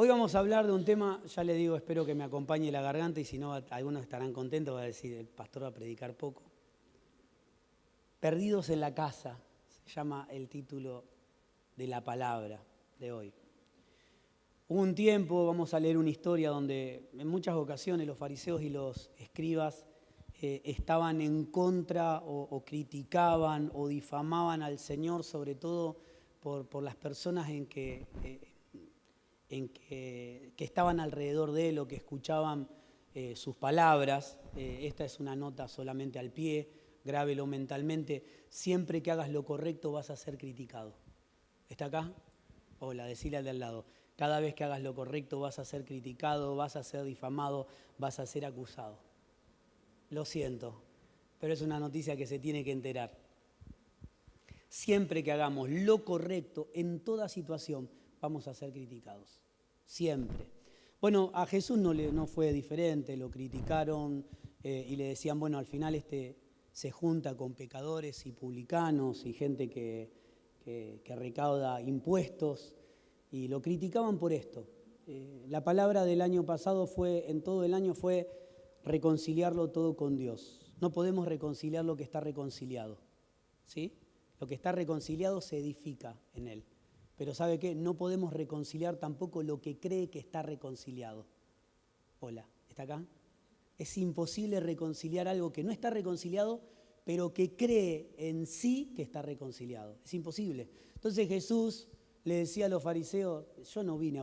Hoy vamos a hablar de un tema, ya le digo, espero que me acompañe la garganta y si no, algunos estarán contentos, va a decir, el pastor va a predicar poco. Perdidos en la casa, se llama el título de la palabra de hoy. Hubo un tiempo, vamos a leer una historia donde en muchas ocasiones los fariseos y los escribas estaban en contra o criticaban o difamaban al Señor, sobre todo por las personas que estaban alrededor de él o que escuchaban sus palabras. Esta es una nota solamente al pie, grábelo mentalmente. Siempre que hagas lo correcto vas a ser criticado. ¿Está acá? Hola, decile al de al lado. Cada vez que hagas lo correcto vas a ser criticado, vas a ser difamado, vas a ser acusado. Lo siento, pero es una noticia que se tiene que enterar. Siempre que hagamos lo correcto en toda situación vamos a ser criticados. Siempre. Bueno, a Jesús no fue diferente, lo criticaron y le decían, bueno, al final se junta con pecadores y publicanos y gente que recauda impuestos y lo criticaban por esto. La palabra del año pasado en todo el año fue reconciliarlo todo con Dios. No podemos reconciliar lo que está reconciliado, ¿sí? Lo que está reconciliado se edifica en él. Pero ¿sabe qué? No podemos reconciliar tampoco lo que cree que está reconciliado. Hola, ¿está acá? Es imposible reconciliar algo que no está reconciliado, pero que cree en sí que está reconciliado. Es imposible. Entonces Jesús le decía a los fariseos, yo vine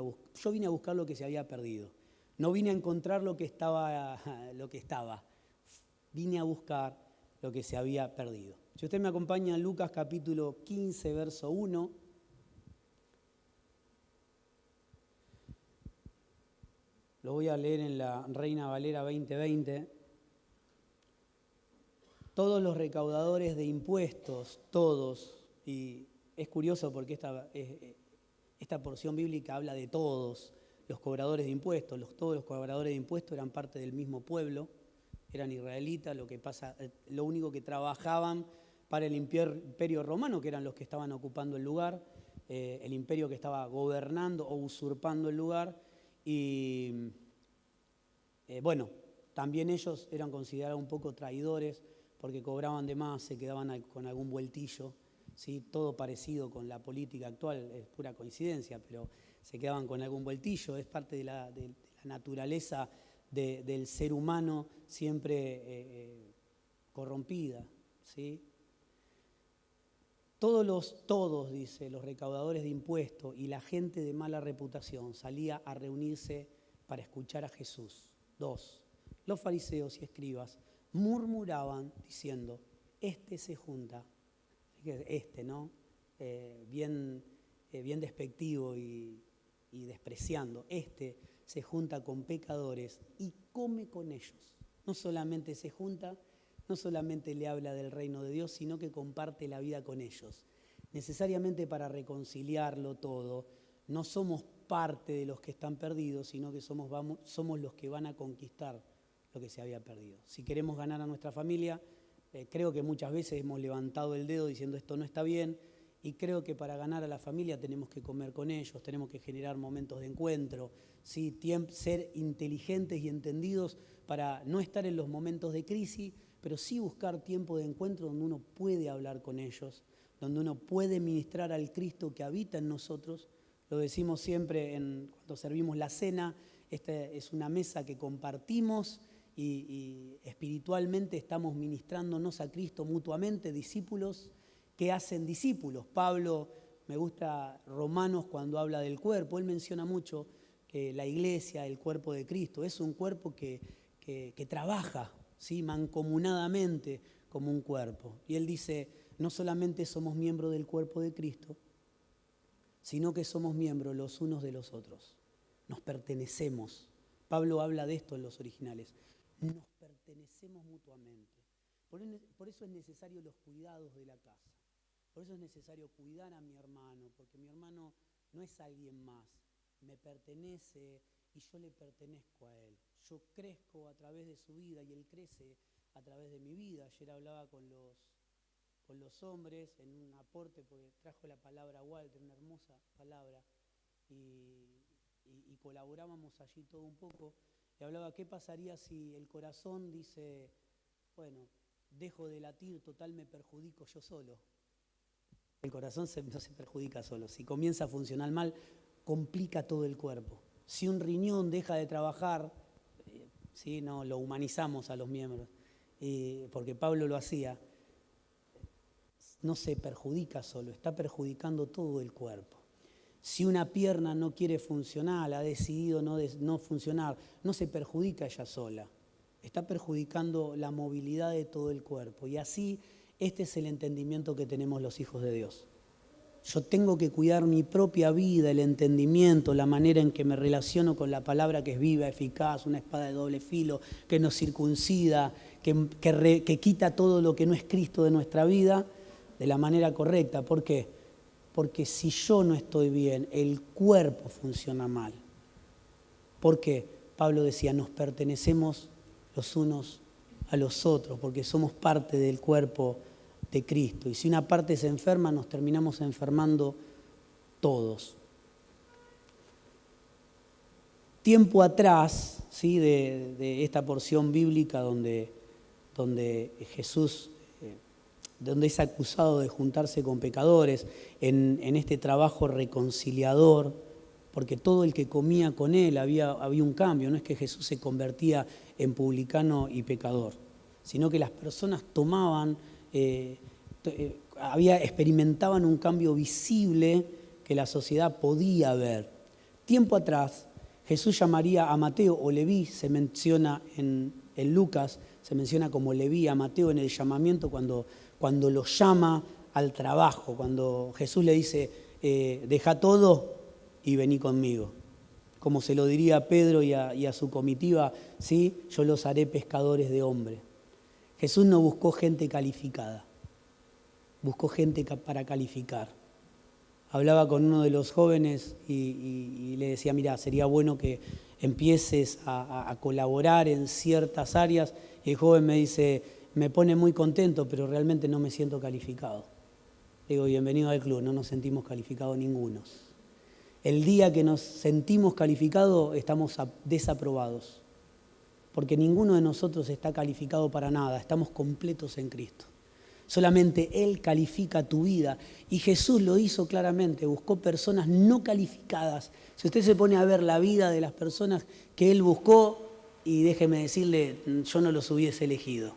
a buscar lo que se había perdido. No vine a encontrar lo que estaba. Vine a buscar lo que se había perdido. Si usted me acompaña en Lucas capítulo 15, verso 1. Lo voy a leer en la Reina Valera 2020. Todos los recaudadores de impuestos, todos, y es curioso porque esta porción bíblica habla de todos los cobradores de impuestos. Todos los cobradores de impuestos eran parte del mismo pueblo, eran israelitas, lo único que trabajaban para el imperio romano, que eran los que estaban ocupando el lugar, el imperio que estaba gobernando o usurpando el lugar. Y bueno, también ellos eran considerados un poco traidores porque cobraban de más, se quedaban con algún vueltillo, ¿sí? Todo parecido con la política actual, es pura coincidencia, pero se quedaban con algún vueltillo, es parte de la naturaleza del ser humano siempre corrompida, ¿sí? Todos, dice, los recaudadores de impuestos y la gente de mala reputación salía a reunirse para escuchar a Jesús. 2. Los fariseos y escribas murmuraban diciendo, se junta, ¿no? Bien despectivo y despreciando, se junta con pecadores y come con ellos. No solamente se junta, no solamente le habla del reino de Dios, sino que comparte la vida con ellos. Necesariamente para reconciliarlo todo, no somos parte de los que están perdidos, sino que somos los que van a conquistar lo que se había perdido. Si queremos ganar a nuestra familia, creo que muchas veces hemos levantado el dedo diciendo esto no está bien, y creo que para ganar a la familia tenemos que comer con ellos, tenemos que generar momentos de encuentro, ¿sí? Ser inteligentes y entendidos para no estar en los momentos de crisis, pero sí buscar tiempo de encuentro donde uno puede hablar con ellos, donde uno puede ministrar al Cristo que habita en nosotros. Lo decimos siempre cuando servimos la cena, esta es una mesa que compartimos y espiritualmente estamos ministrándonos a Cristo mutuamente, discípulos que hacen discípulos. Pablo, me gusta Romanos cuando habla del cuerpo, él menciona mucho que la iglesia, el cuerpo de Cristo, es un cuerpo que trabaja, ¿sí? Mancomunadamente como un cuerpo. Y él dice, no solamente somos miembros del cuerpo de Cristo, sino que somos miembros los unos de los otros. Nos pertenecemos. Pablo habla de esto en los originales. Nos pertenecemos mutuamente. Por eso es necesario los cuidados de la casa. Por eso es necesario cuidar a mi hermano, porque mi hermano no es alguien más. Me pertenece y yo le pertenezco a él. Yo crezco a través de su vida y él crece a través de mi vida. Ayer hablaba con los hombres en un aporte, porque trajo la palabra Walter, una hermosa palabra, y colaborábamos allí todo un poco, y hablaba, ¿qué pasaría si el corazón dice, bueno, dejo de latir, total me perjudico yo solo? El corazón no se perjudica solo. Si comienza a funcionar mal, complica todo el cuerpo. Si un riñón deja de trabajar, ¿sí? No, lo humanizamos a los miembros, porque Pablo lo hacía, no se perjudica solo, está perjudicando todo el cuerpo. Si una pierna no quiere funcionar, ha decidido no funcionar, no se perjudica ella sola, está perjudicando la movilidad de todo el cuerpo. Y así, este es el entendimiento que tenemos los hijos de Dios. Yo tengo que cuidar mi propia vida, el entendimiento, la manera en que me relaciono con la palabra que es viva, eficaz, una espada de doble filo, que nos circuncida, que quita todo lo que no es Cristo de nuestra vida, de la manera correcta. ¿Por qué? Porque si yo no estoy bien, el cuerpo funciona mal. ¿Por qué? Pablo decía, nos pertenecemos los unos a los otros, porque somos parte del cuerpo de Cristo. Y si una parte se enferma, nos terminamos enfermando todos. Tiempo atrás, ¿sí? de esta porción bíblica donde Jesús, donde es acusado de juntarse con pecadores, en este trabajo reconciliador, porque todo el que comía con él había un cambio, no es que Jesús se convertía en publicano y pecador, sino que las personas tomaban, experimentaban un cambio visible que la sociedad podía ver. Tiempo atrás, Jesús llamaría a Mateo o Leví, se menciona en Lucas, se menciona como Leví a Mateo en el llamamiento cuando lo llama al trabajo, cuando Jesús le dice, deja todo y vení conmigo. Como se lo diría a Pedro y a su comitiva, ¿sí? Yo los haré pescadores de hombres. Jesús no buscó gente calificada, buscó gente para calificar. Hablaba con uno de los jóvenes y le decía, mira, sería bueno que empieces a colaborar en ciertas áreas. Y el joven me dice, me pone muy contento, pero realmente no me siento calificado. Le digo, bienvenido al club, no nos sentimos calificados ninguno. El día que nos sentimos calificados, estamos desaprobados. Porque ninguno de nosotros está calificado para nada, estamos completos en Cristo. Solamente Él califica tu vida. Y Jesús lo hizo claramente, buscó personas no calificadas. Si usted se pone a ver la vida de las personas que Él buscó, y déjeme decirle, yo no los hubiese elegido.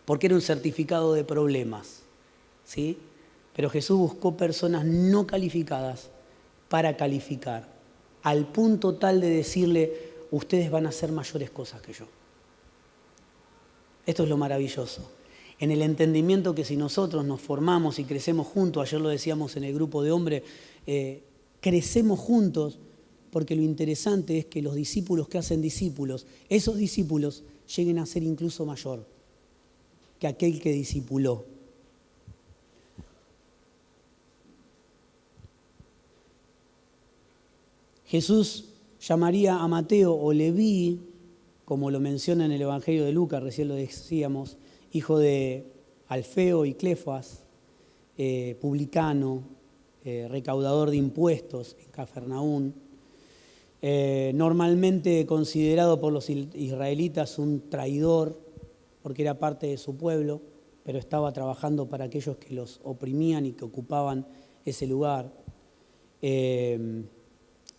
Porque era un certificado de problemas, ¿sí? Pero Jesús buscó personas no calificadas para calificar, al punto tal de decirle, ustedes van a hacer mayores cosas que yo. Esto es lo maravilloso. En el entendimiento que si nosotros nos formamos y crecemos juntos, ayer lo decíamos en el grupo de hombres, crecemos juntos, porque lo interesante es que los discípulos que hacen discípulos, esos discípulos lleguen a ser incluso mayor que aquel que discipuló. Jesús llamaría a Mateo o Leví, como lo menciona en el Evangelio de Lucas, recién lo decíamos, hijo de Alfeo y Cleofas, publicano, recaudador de impuestos en Cafarnaún, normalmente considerado por los israelitas un traidor, porque era parte de su pueblo, pero estaba trabajando para aquellos que los oprimían y que ocupaban ese lugar.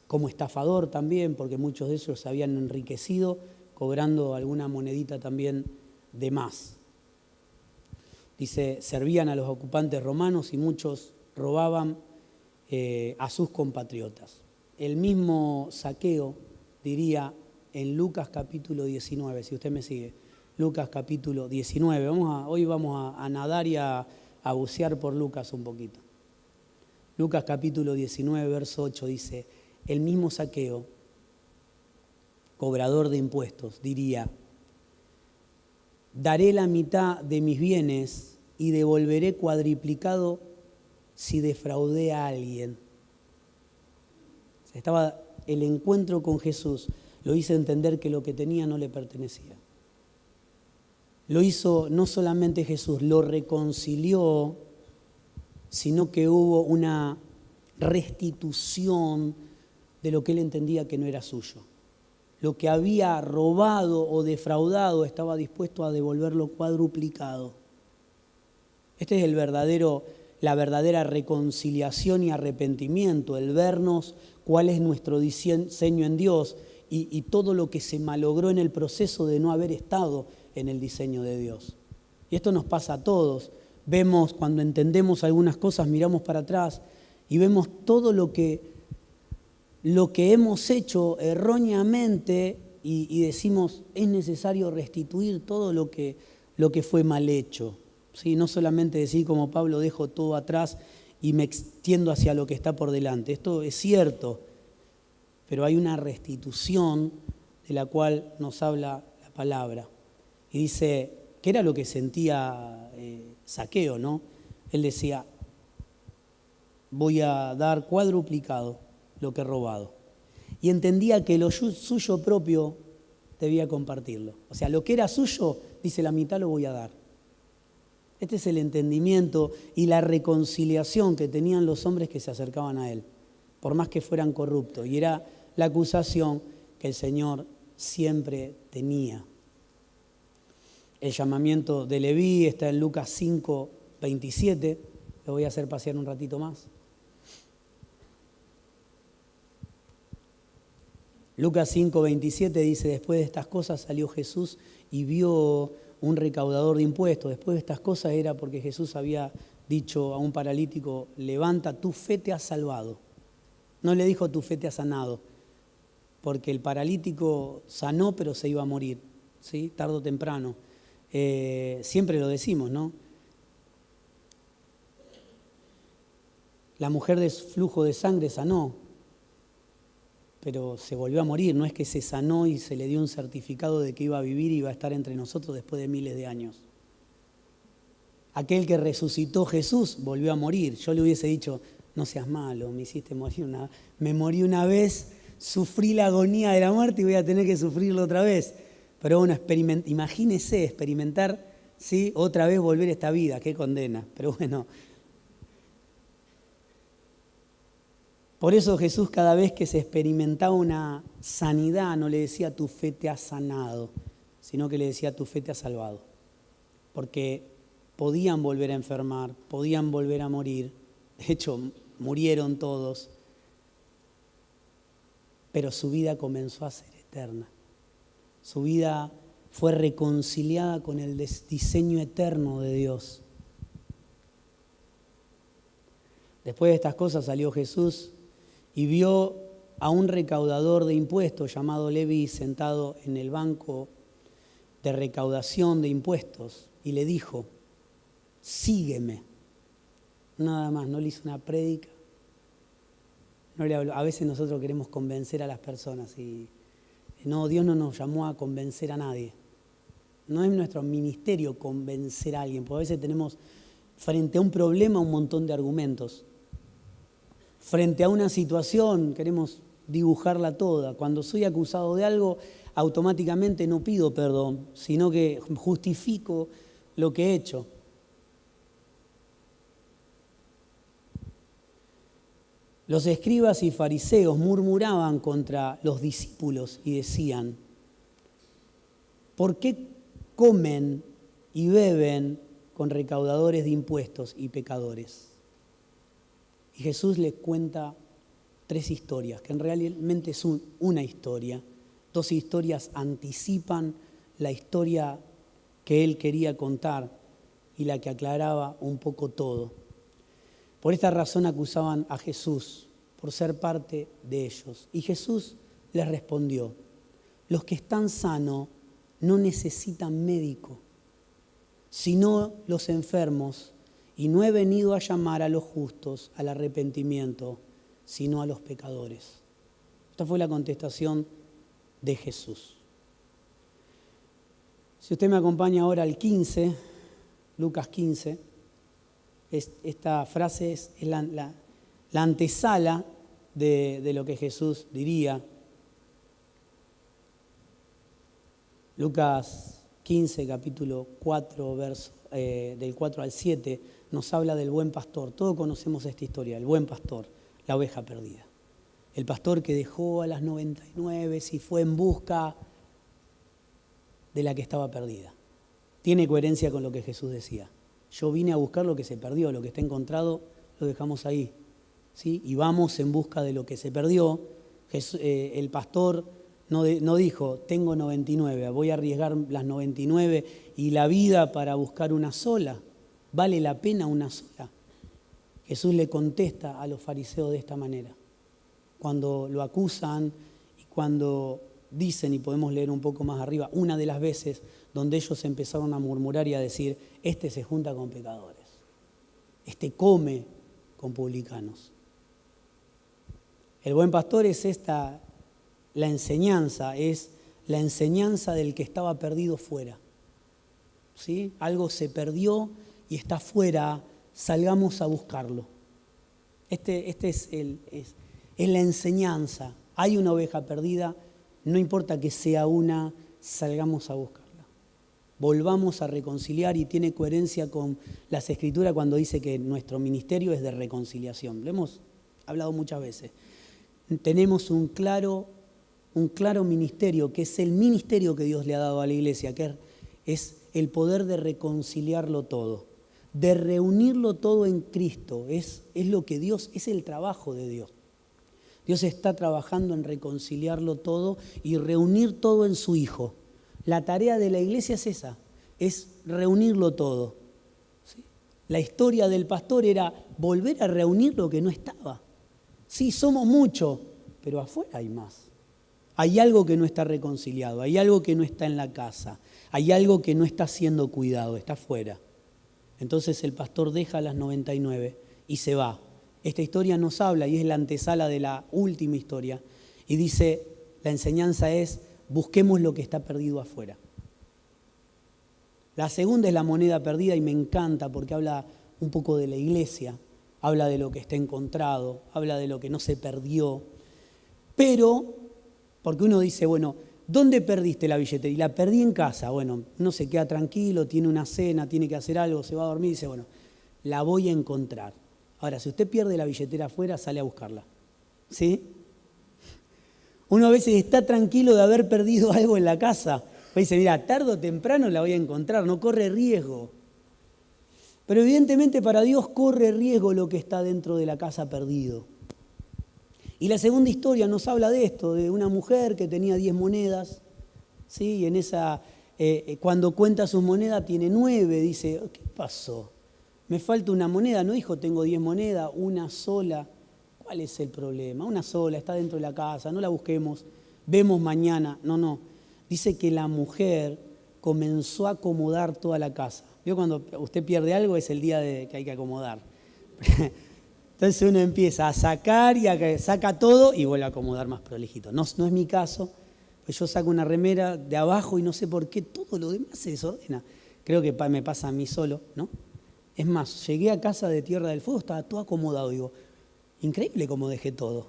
Como estafador también, porque muchos de ellos se habían enriquecido cobrando alguna monedita también de más. Dice, servían a los ocupantes romanos y muchos robaban a sus compatriotas. El mismo Zaqueo diría en Lucas capítulo 19, si usted me sigue, Lucas capítulo 19. Hoy vamos a nadar y a bucear por Lucas un poquito. Lucas capítulo 19, verso 8 dice, el mismo Zaqueo, cobrador de impuestos, diría, daré la mitad de mis bienes y devolveré cuadriplicado si defraudé a alguien. El encuentro con Jesús lo hizo entender que lo que tenía no le pertenecía. Lo hizo no solamente Jesús, lo reconcilió, sino que hubo una restitución de lo que él entendía que no era suyo. Lo que había robado o defraudado estaba dispuesto a devolverlo cuadruplicado. Este es la verdadera reconciliación y arrepentimiento, el vernos cuál es nuestro diseño en Dios y todo lo que se malogró en el proceso de no haber estado en el diseño de Dios. Y esto nos pasa a todos. Vemos, cuando entendemos algunas cosas, miramos para atrás y vemos todo lo que hemos hecho erróneamente y decimos, es necesario restituir todo lo que fue mal hecho. ¿Sí? No solamente decir como Pablo, dejo todo atrás y me extiendo hacia lo que está por delante. Esto es cierto, pero hay una restitución de la cual nos habla la palabra. Y dice, ¿qué era lo que sentía Zaqueo, no? Él decía, voy a dar cuadruplicado lo que he robado. Y entendía que lo suyo propio debía compartirlo. O sea, lo que era suyo, dice, la mitad lo voy a dar. Este es el entendimiento y la reconciliación que tenían los hombres que se acercaban a él, por más que fueran corruptos. Y era la acusación que el Señor siempre tenía. El llamamiento de Leví está en Lucas 5, 27. Lo voy a hacer pasear un ratito más. Lucas 5, 27 dice, después de estas cosas salió Jesús y vio un recaudador de impuestos. Después de estas cosas era porque Jesús había dicho a un paralítico, levanta, tu fe te ha salvado. No le dijo, tu fe te ha sanado, porque el paralítico sanó, pero se iba a morir, ¿sí? Tarde o temprano. Siempre lo decimos, ¿no? La mujer de flujo de sangre sanó, pero se volvió a morir. No es que se sanó y se le dio un certificado de que iba a vivir y iba a estar entre nosotros después de miles de años. Aquel que resucitó Jesús volvió a morir. Yo le hubiese dicho, no seas malo, me hiciste morir me morí una vez, sufrí la agonía de la muerte y voy a tener que sufrirlo otra vez. Pero bueno, imagínese experimentar, ¿sí? Otra vez volver a esta vida, qué condena. Pero bueno. Por eso Jesús, cada vez que se experimentaba una sanidad, no le decía tu fe te ha sanado, sino que le decía tu fe te ha salvado. Porque podían volver a enfermar, podían volver a morir. De hecho, murieron todos. Pero su vida comenzó a ser eterna. Su vida fue reconciliada con el diseño eterno de Dios. Después de estas cosas salió Jesús y vio a un recaudador de impuestos llamado Leví sentado en el banco de recaudación de impuestos y le dijo, sígueme. Nada más, no le hizo una prédica, no le habló. A veces nosotros queremos convencer a las personas y no, Dios no nos llamó a convencer a nadie. No es nuestro ministerio convencer a alguien, porque a veces tenemos frente a un problema un montón de argumentos. Frente a una situación queremos dibujarla toda. Cuando soy acusado de algo, automáticamente no pido perdón, sino que justifico lo que he hecho. Los escribas y fariseos murmuraban contra los discípulos y decían, ¿por qué comen y beben con recaudadores de impuestos y pecadores? Y Jesús les cuenta 3 historias, que realmente es una historia. 2 historias anticipan la historia que él quería contar y la que aclaraba un poco todo. Por esta razón acusaban a Jesús por ser parte de ellos. Y Jesús les respondió, los que están sanos no necesitan médico, sino los enfermos. Y no he venido a llamar a los justos al arrepentimiento, sino a los pecadores. Esta fue la contestación de Jesús. Si usted me acompaña ahora al 15, Lucas 15, esta frase es la antesala de lo que Jesús diría. Lucas 15, capítulo 4, verso del 4 al 7, nos habla del buen pastor. Todos conocemos esta historia, el buen pastor, la oveja perdida. El pastor que dejó a las 99 y fue en busca de la que estaba perdida. Tiene coherencia con lo que Jesús decía. Yo vine a buscar lo que se perdió, lo que está encontrado lo dejamos ahí, ¿sí? Y vamos en busca de lo que se perdió. El pastor no dijo, tengo 99, voy a arriesgar las 99 y la vida para buscar una sola. ¿Vale la pena una sola? Jesús le contesta a los fariseos de esta manera. Cuando lo acusan y cuando dicen, y podemos leer un poco más arriba, una de las veces donde ellos empezaron a murmurar y a decir, este se junta con pecadores, este come con publicanos. El buen pastor es la enseñanza, es la enseñanza del que estaba perdido fuera. ¿Sí? Algo se perdió y está fuera, salgamos a buscarlo. Es la enseñanza. Hay una oveja perdida, no importa que sea una, salgamos a buscarla. Volvamos a reconciliar, y tiene coherencia con las Escrituras cuando dice que nuestro ministerio es de reconciliación. Lo hemos hablado muchas veces. Tenemos un claro ministerio, que es el ministerio que Dios le ha dado a la iglesia, que es el poder de reconciliarlo todo, de reunirlo todo en Cristo. Es lo que Dios, es el trabajo de Dios. Dios está trabajando en reconciliarlo todo y reunir todo en su Hijo. La tarea de la iglesia es esa, es reunirlo todo. ¿Sí? La historia del pastor era volver a reunir lo que no estaba. Sí, somos muchos, pero afuera hay más. Hay algo que no está reconciliado, hay algo que no está en la casa, hay algo que no está siendo cuidado, está afuera. Entonces el pastor deja las 99 y se va. Esta historia nos habla, y es la antesala de la última historia, y dice, la enseñanza es, busquemos lo que está perdido afuera. La segunda es la moneda perdida, y me encanta porque habla un poco de la iglesia, habla de lo que está encontrado, habla de lo que no se perdió. Pero, porque uno dice, bueno, ¿dónde perdiste la billetera? Y la perdí en casa. Bueno, no se queda tranquilo, tiene una cena, tiene que hacer algo, se va a dormir y dice, bueno, la voy a encontrar. Ahora, si usted pierde la billetera afuera, sale a buscarla. ¿Sí? Uno a veces está tranquilo de haber perdido algo en la casa. Dice, mira, tarde o temprano la voy a encontrar, no corre riesgo. Pero evidentemente para Dios corre riesgo lo que está dentro de la casa perdido. Y la segunda historia nos habla de esto, de una mujer que tenía 10 monedas, ¿sí? Y en esa, cuando cuenta sus monedas tiene 9, dice, ¿qué pasó? Me falta una moneda, no dijo tengo 10 monedas, una sola. ¿Cuál es el problema? Una sola, está dentro de la casa, no la busquemos, vemos mañana. No. Dice que la mujer comenzó a acomodar toda la casa. ¿Vio cuando usted pierde algo? Es el día que hay que acomodar. Entonces uno empieza a sacar y saca todo y vuelve a acomodar más prolijito. No es mi caso, pues yo saco una remera de abajo y no sé por qué todo lo demás se desordena. Creo que me pasa a mí solo, ¿no? Es más, llegué a casa de Tierra del Fuego, estaba todo acomodado. Digo, increíble cómo dejé todo.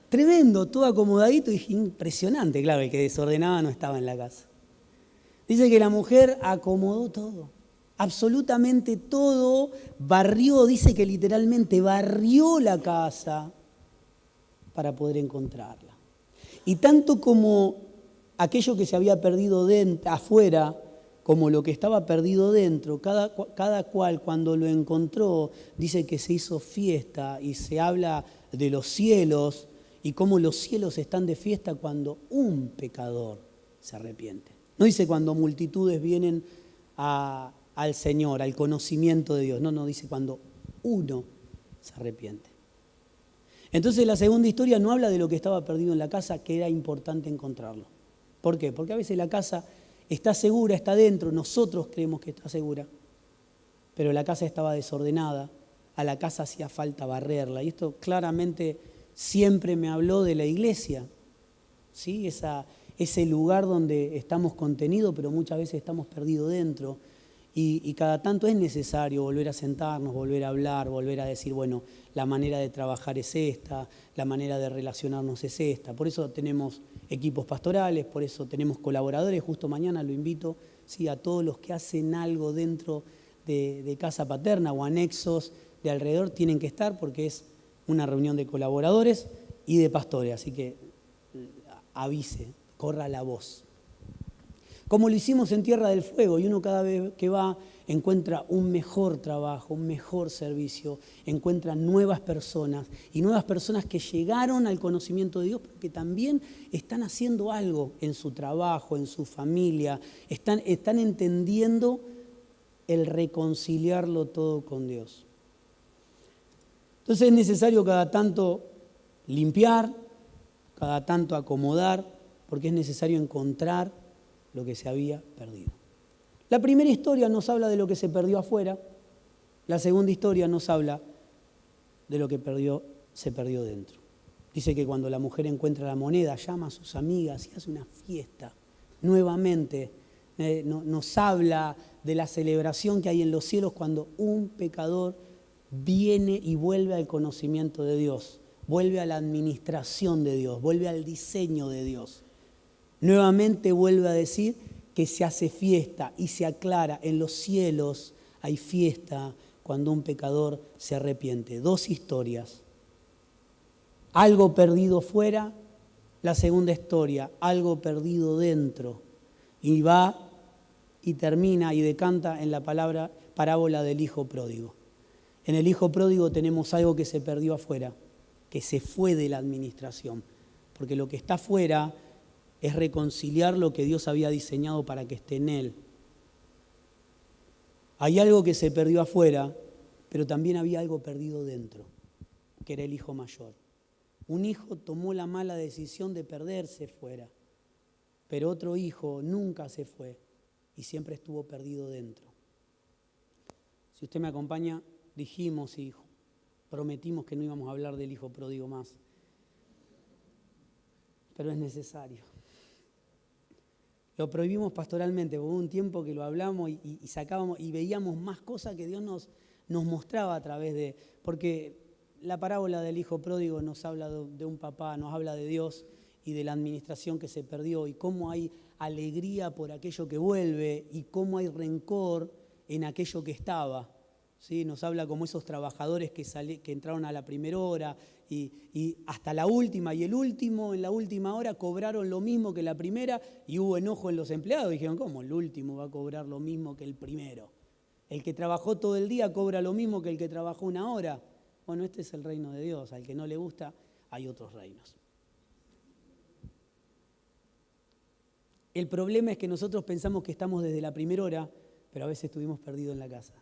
Tremendo, todo acomodadito. Dije, impresionante, claro, el que desordenaba no estaba en la casa. Dice que la mujer acomodó todo, absolutamente todo, barrió, dice que literalmente barrió la casa para poder encontrarla. Y tanto como aquello que se había perdido afuera, como lo que estaba perdido dentro, cada cual cuando lo encontró, dice que se hizo fiesta, y se habla de los cielos y cómo los cielos están de fiesta cuando un pecador se arrepiente. No dice cuando multitudes vienen al Señor, al conocimiento de Dios. No, dice cuando uno se arrepiente. Entonces la segunda historia no habla de lo que estaba perdido en la casa, que era importante encontrarlo. ¿Por qué? Porque a veces la casa está segura, está dentro, nosotros creemos que está segura, pero la casa estaba desordenada, a la casa hacía falta barrerla. Y esto claramente siempre me habló de la iglesia, ¿sí? Ese lugar donde estamos contenidos, pero muchas veces estamos perdidos dentro. Y cada tanto es necesario volver a sentarnos, volver a hablar, volver a decir, bueno, la manera de trabajar es esta, la manera de relacionarnos es esta. Por eso tenemos equipos pastorales, por eso tenemos colaboradores. Justo mañana lo invito, ¿sí?, a todos los que hacen algo dentro de Casa Paterna o anexos de alrededor, tienen que estar porque es una reunión de colaboradores y de pastores, así que avise, corra la voz. Como lo hicimos en Tierra del Fuego, y uno cada vez que va encuentra un mejor trabajo, un mejor servicio, encuentra nuevas personas y nuevas personas que llegaron al conocimiento de Dios, pero que también están haciendo algo en su trabajo, en su familia, están entendiendo el reconciliarlo todo con Dios. Entonces es necesario cada tanto limpiar, cada tanto acomodar, porque es necesario encontrar lo que se había perdido. La primera historia nos habla de lo que se perdió afuera, la segunda historia nos habla de lo que se perdió dentro. Dice que cuando la mujer encuentra la moneda, llama a sus amigas y hace una fiesta. Nuevamente nos habla de la celebración que hay en los cielos cuando un pecador viene y vuelve al conocimiento de Dios, vuelve a la administración de Dios, vuelve al diseño de Dios. Nuevamente vuelve a decir que se hace fiesta y se aclara. En los cielos hay fiesta cuando un pecador se arrepiente. Dos historias. Algo perdido fuera, la segunda historia, algo perdido dentro. Y va y termina y decanta en la parábola del hijo pródigo. En el hijo pródigo tenemos algo que se perdió afuera, que se fue de la administración. Porque lo que está afuera es reconciliar lo que Dios había diseñado para que esté en él. Hay algo que se perdió afuera, pero también había algo perdido dentro, que era el hijo mayor. Un hijo tomó la mala decisión de perderse fuera, pero otro hijo nunca se fue y siempre estuvo perdido dentro. Si usted me acompaña, dijimos y prometimos que no íbamos a hablar del hijo pródigo más, pero es necesario. Lo prohibimos pastoralmente, hubo un tiempo que lo hablamos y sacábamos y veíamos más cosas que Dios nos mostraba a través de... Porque la parábola del hijo pródigo nos habla de un papá, nos habla de Dios y de la administración que se perdió y cómo hay alegría por aquello que vuelve y cómo hay rencor en aquello que estaba. ¿Sí? Nos habla como esos trabajadores que entraron a la primera hora y hasta la última, y el último en la última hora cobraron lo mismo que la primera y hubo enojo en los empleados. Dijeron, ¿cómo el último va a cobrar lo mismo que el primero? El que trabajó todo el día cobra lo mismo que el que trabajó una hora. Bueno, este es el reino de Dios. Al que no le gusta, hay otros reinos. El problema es que nosotros pensamos que estamos desde la primera hora, pero a veces estuvimos perdidos en la casa.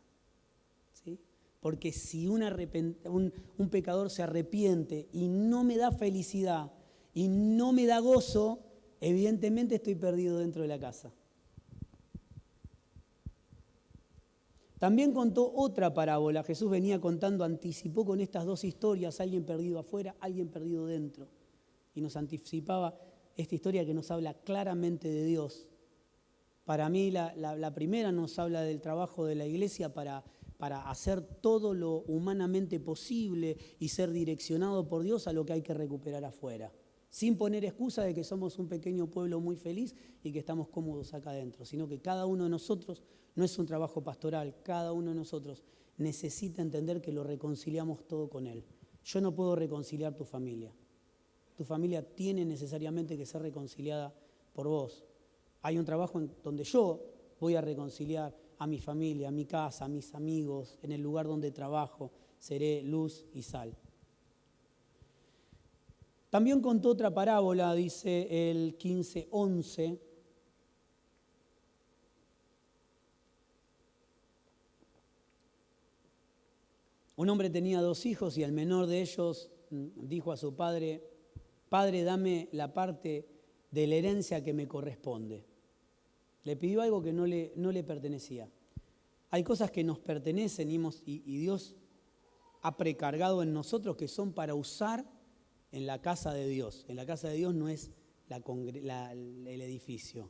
¿Sí? Porque si un pecador se arrepiente y no me da felicidad y no me da gozo, evidentemente estoy perdido dentro de la casa. También contó otra parábola. Jesús venía contando, anticipó con estas dos historias, alguien perdido afuera, alguien perdido dentro. Y nos anticipaba esta historia que nos habla claramente de Dios. Para mí la primera nos habla del trabajo de la iglesia para hacer todo lo humanamente posible y ser direccionado por Dios a lo que hay que recuperar afuera, sin poner excusa de que somos un pequeño pueblo muy feliz y que estamos cómodos acá adentro, sino que cada uno de nosotros, no es un trabajo pastoral, cada uno de nosotros necesita entender que lo reconciliamos todo con Él. Yo no puedo reconciliar tu familia tiene necesariamente que ser reconciliada por vos. Hay un trabajo en donde yo voy a reconciliar a mi familia, a mi casa, a mis amigos, en el lugar donde trabajo, seré luz y sal. También contó otra parábola, dice el 15:11. Un hombre tenía 2 hijos y el menor de ellos dijo a su padre, Padre, dame la parte de la herencia que me corresponde. Le pidió algo que no le pertenecía. Hay cosas que nos pertenecen y Dios ha precargado en nosotros que son para usar en la casa de Dios. En la casa de Dios no es el edificio.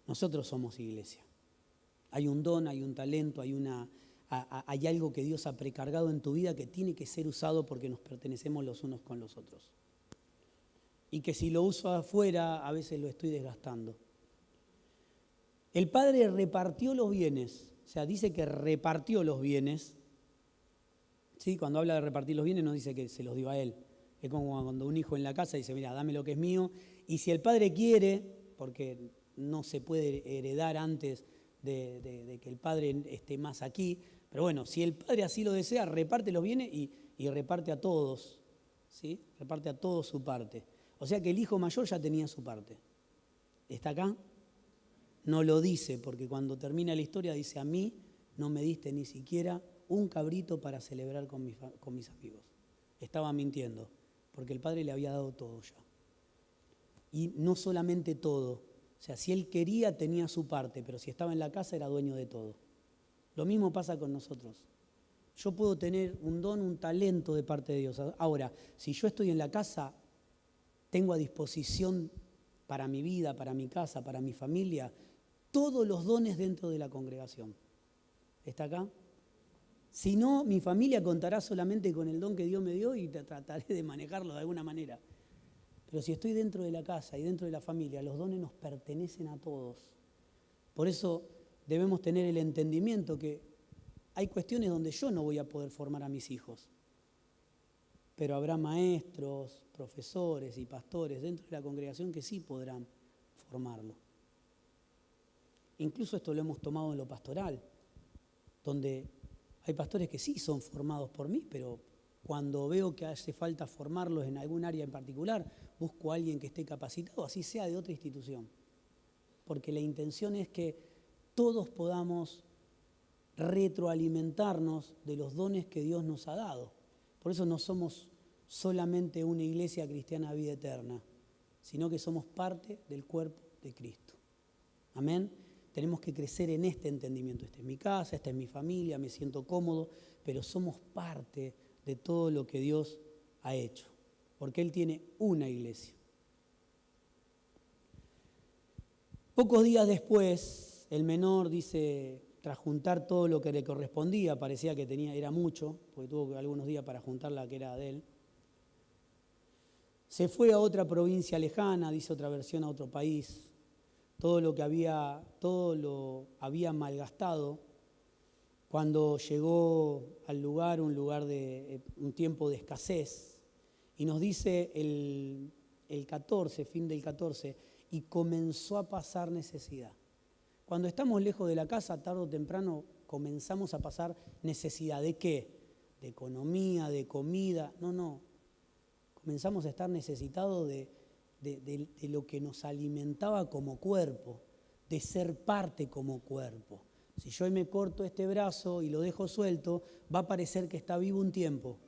Nosotros somos iglesia. Hay un don, hay un talento, hay algo que Dios ha precargado en tu vida que tiene que ser usado porque nos pertenecemos los unos con los otros. Y que si lo uso afuera, a veces lo estoy desgastando. El padre repartió los bienes, o sea, dice que repartió los bienes ¿Sí? Cuando habla de repartir los bienes no dice que se los dio a él. Es como cuando un hijo en la casa dice, mira, dame lo que es mío. Y si el padre quiere, porque no se puede heredar antes de que el padre esté más aquí, pero bueno, si el padre así lo desea, reparte los bienes y reparte a todos, ¿sí? Reparte a todos su parte. O sea que el hijo mayor ya tenía su parte. ¿Está acá? No lo dice, porque cuando termina la historia dice, a mí no me diste ni siquiera un cabrito para celebrar con mis amigos. Estaba mintiendo, porque el padre le había dado todo ya. Y no solamente todo, o sea, si él quería tenía su parte, pero si estaba en la casa era dueño de todo. Lo mismo pasa con nosotros. Yo puedo tener un don, un talento de parte de Dios. Ahora, si yo estoy en la casa, tengo a disposición para mi vida, para mi casa, para mi familia, todos los dones dentro de la congregación. ¿Está acá? Si no, mi familia contará solamente con el don que Dios me dio y trataré de manejarlo de alguna manera. Pero si estoy dentro de la casa y dentro de la familia, los dones nos pertenecen a todos. Por eso debemos tener el entendimiento que hay cuestiones donde yo no voy a poder formar a mis hijos. Pero habrá maestros, profesores y pastores dentro de la congregación que sí podrán formarlo. Incluso esto lo hemos tomado en lo pastoral, donde hay pastores que sí son formados por mí, pero cuando veo que hace falta formarlos en algún área en particular, busco a alguien que esté capacitado, así sea de otra institución. Porque la intención es que todos podamos retroalimentarnos de los dones que Dios nos ha dado. Por eso no somos solamente una iglesia cristiana vida eterna, sino que somos parte del cuerpo de Cristo. Amén. Tenemos que crecer en este entendimiento. Esta es mi casa, esta es mi familia, me siento cómodo, pero somos parte de todo lo que Dios ha hecho, porque Él tiene una iglesia. Pocos días después, el menor dice, tras juntar todo lo que le correspondía, parecía que era mucho, porque tuvo algunos días para juntar la que era de él, se fue a otra provincia lejana, dice otra versión, a otro país. Todo lo había malgastado. Cuando llegó al lugar, un tiempo de escasez, y nos dice el 14, fin del 14, y comenzó a pasar necesidad. Cuando estamos lejos de la casa, tarde o temprano comenzamos a pasar necesidad. ¿De qué? De economía, de comida. No. Comenzamos a estar necesitados de lo que nos alimentaba como cuerpo, de ser parte como cuerpo. Si yo hoy me corto este brazo y lo dejo suelto, va a parecer que está vivo un tiempo,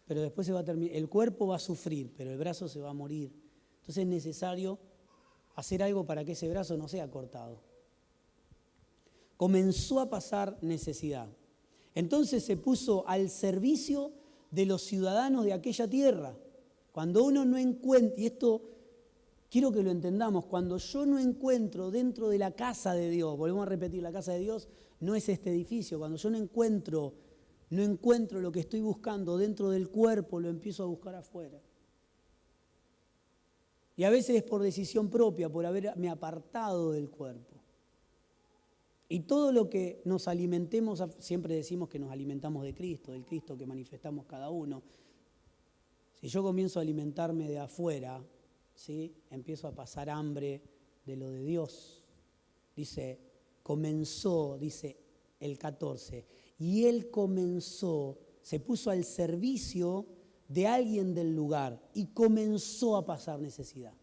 pero después se va a terminar. El cuerpo va a sufrir, pero el brazo se va a morir. Entonces es necesario hacer algo para que ese brazo no sea cortado. Comenzó a pasar necesidad. Entonces se puso al servicio de los ciudadanos de aquella tierra. Cuando uno no encuentra, y esto quiero que lo entendamos, cuando yo no encuentro dentro de la casa de Dios, volvemos a repetir, la casa de Dios no es este edificio, cuando yo no encuentro lo que estoy buscando dentro del cuerpo, lo empiezo a buscar afuera. Y a veces es por decisión propia, por haberme apartado del cuerpo. Y todo lo que nos alimentemos, siempre decimos que nos alimentamos de Cristo, del Cristo que manifestamos cada uno. Si yo comienzo a alimentarme de afuera, ¿sí? Empiezo a pasar hambre de lo de Dios. Dice el 14, y él comenzó, se puso al servicio de alguien del lugar y comenzó a pasar necesidad.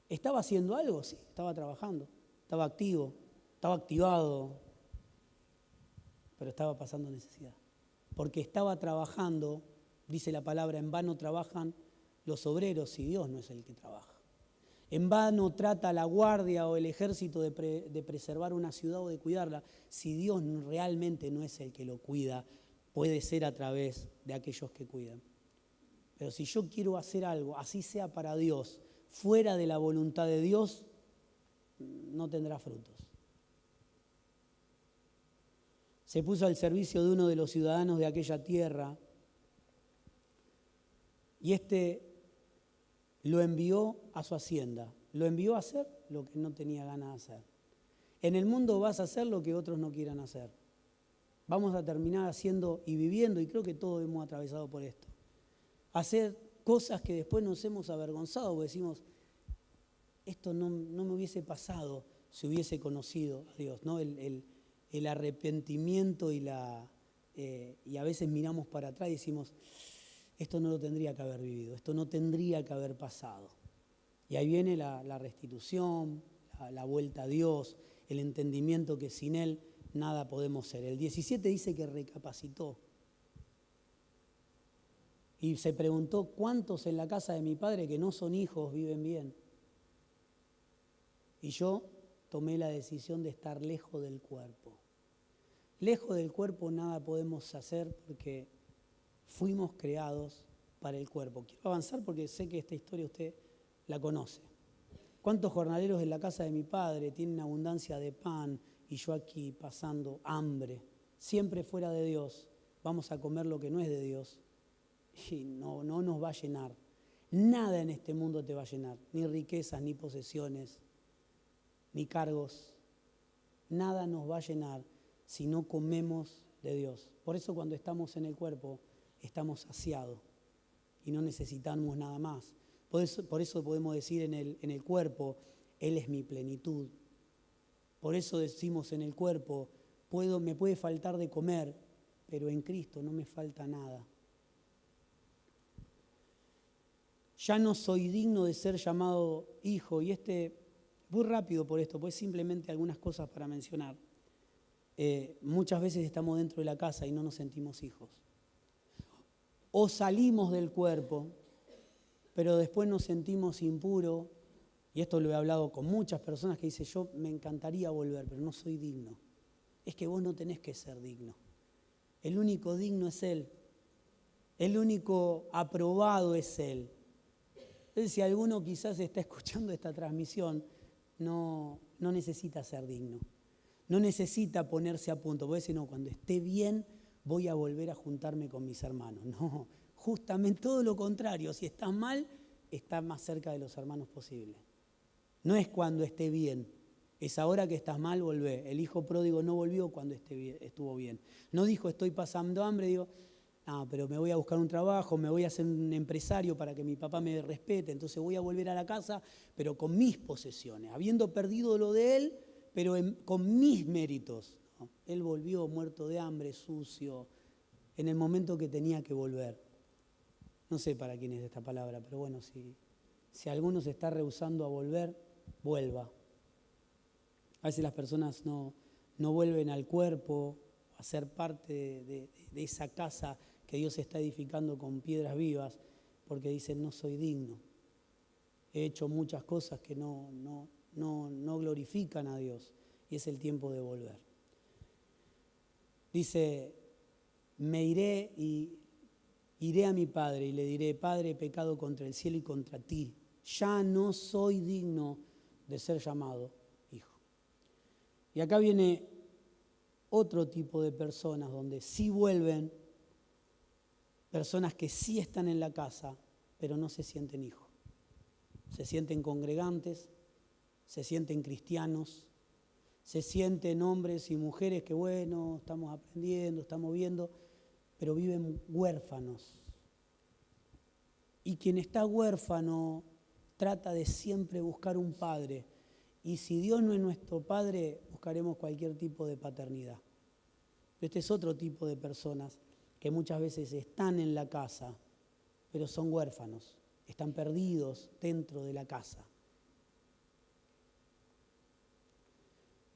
¿Estaba haciendo algo? Sí, estaba trabajando. Estaba activo, estaba activado, pero estaba pasando necesidad. Porque estaba trabajando, dice la palabra, en vano trabajan los obreros si Dios no es el que trabaja. En vano trata la guardia o el ejército de preservar una ciudad o de cuidarla si Dios realmente no es el que lo cuida. Puede ser a través de aquellos que cuidan. Pero si yo quiero hacer algo, así sea para Dios, fuera de la voluntad de Dios, no tendrá frutos. Se puso al servicio de uno de los ciudadanos de aquella tierra y lo envió a su hacienda. Lo envió a hacer lo que no tenía ganas de hacer. En el mundo vas a hacer lo que otros no quieran hacer. vamos a terminar haciendo y viviendo, y creo que todos hemos atravesado por esto, hacer cosas que después nos hemos avergonzado, porque decimos, esto no me hubiese pasado si hubiese conocido a Dios, ¿no? El arrepentimiento y a veces miramos para atrás y decimos, esto no lo tendría que haber vivido, esto no tendría que haber pasado. Y ahí viene la restitución, la vuelta a Dios, el entendimiento que sin Él nada podemos ser. El 17 dice que recapacitó y se preguntó, ¿cuántos en la casa de mi padre que no son hijos viven bien? Y yo tomé la decisión de estar lejos del cuerpo. Lejos del cuerpo nada podemos hacer porque fuimos creados para el cuerpo. Quiero avanzar porque sé que esta historia usted la conoce. ¿Cuántos jornaleros en la casa de mi padre tienen abundancia de pan y yo aquí pasando hambre? Siempre fuera de Dios, vamos a comer lo que no es de Dios y no nos va a llenar. Nada en este mundo te va a llenar, ni riquezas, ni posesiones, ni cargos. Nada nos va a llenar si no comemos de Dios. Por eso cuando estamos en el cuerpo, estamos saciados y no necesitamos nada más. Por eso podemos decir en el cuerpo, Él es mi plenitud. Por eso decimos en el cuerpo, me puede faltar de comer, pero en Cristo no me falta nada. Ya no soy digno de ser llamado hijo, y voy rápido por esto, pues simplemente algunas cosas para mencionar. Muchas veces estamos dentro de la casa y no nos sentimos hijos. O salimos del cuerpo, pero después nos sentimos impuros, y esto lo he hablado con muchas personas que dicen, yo me encantaría volver, pero no soy digno. Es que vos no tenés que ser digno. El único digno es Él. El único aprobado es Él. Entonces, si alguno quizás está escuchando esta transmisión, no necesita ser digno. No necesita ponerse a punto. Puede decir, no, cuando esté bien voy a volver a juntarme con mis hermanos. No, justamente todo lo contrario. Si estás mal, estás más cerca de los hermanos posible. No es cuando esté bien. Es ahora que estás mal, volvé. El hijo pródigo no volvió cuando estuvo bien. No dijo, estoy pasando hambre, digo, no, pero me voy a buscar un trabajo, me voy a hacer un empresario para que mi papá me respete, entonces voy a volver a la casa, pero con mis posesiones, habiendo perdido lo de él, pero con mis méritos. ¿No? Él volvió muerto de hambre, sucio, en el momento que tenía que volver. No sé para quién es esta palabra, pero bueno, si alguno se está rehusando a volver, vuelva. A veces las personas no vuelven al cuerpo a ser parte de esa casa que Dios está edificando con piedras vivas, porque dicen, no soy digno. He hecho muchas cosas que no glorifican a Dios, y es el tiempo de volver. Dice, iré a mi padre y le diré, Padre, he pecado contra el cielo y contra ti. Ya no soy digno de ser llamado hijo. Y acá viene otro tipo de personas donde sí vuelven, personas que sí están en la casa, pero no se sienten hijos. Se sienten congregantes, se sienten cristianos, se sienten hombres y mujeres que, bueno, estamos aprendiendo, estamos viendo, pero viven huérfanos. Y quien está huérfano trata de siempre buscar un padre. Y si Dios no es nuestro padre, buscaremos cualquier tipo de paternidad. Este es otro tipo de personas que muchas veces están en la casa, pero son huérfanos, están perdidos dentro de la casa.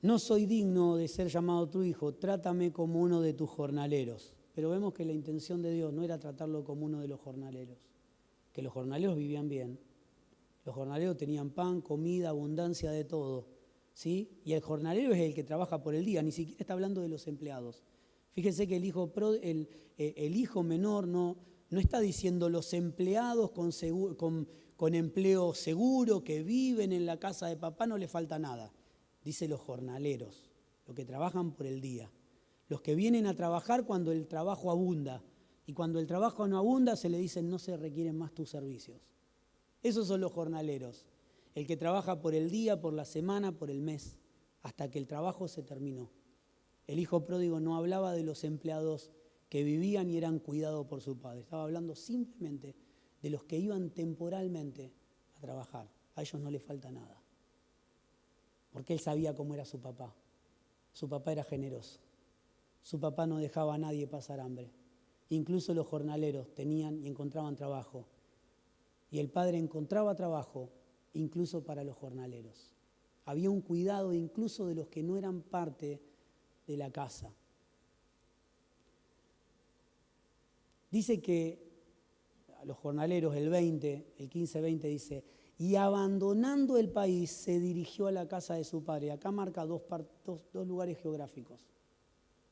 No soy digno de ser llamado tu hijo, trátame como uno de tus jornaleros. Pero vemos que la intención de Dios no era tratarlo como uno de los jornaleros, que los jornaleros vivían bien. Los jornaleros tenían pan, comida, abundancia de todo, ¿sí? Y el jornalero es el que trabaja por el día, ni siquiera está hablando de los empleados. Fíjense que el hijo menor no está diciendo los empleados con empleo seguro, que viven en la casa de papá, no le falta nada. Dice los jornaleros, los que trabajan por el día. Los que vienen a trabajar cuando el trabajo abunda. Y cuando el trabajo no abunda, se le dicen no se requieren más tus servicios. Esos son los jornaleros. El que trabaja por el día, por la semana, por el mes, hasta que el trabajo se terminó. El hijo pródigo no hablaba de los empleados que vivían y eran cuidados por su padre. Estaba hablando simplemente de los que iban temporalmente a trabajar. A ellos no les falta nada. Porque él sabía cómo era su papá. Su papá era generoso. Su papá no dejaba a nadie pasar hambre. Incluso los jornaleros tenían y encontraban trabajo. Y el padre encontraba trabajo incluso para los jornaleros. Había un cuidado incluso de los que no eran parte de la casa. Dice que a los jornaleros, el 15-20 dice, y abandonando el país se dirigió a la casa de su padre. Acá marca dos lugares geográficos.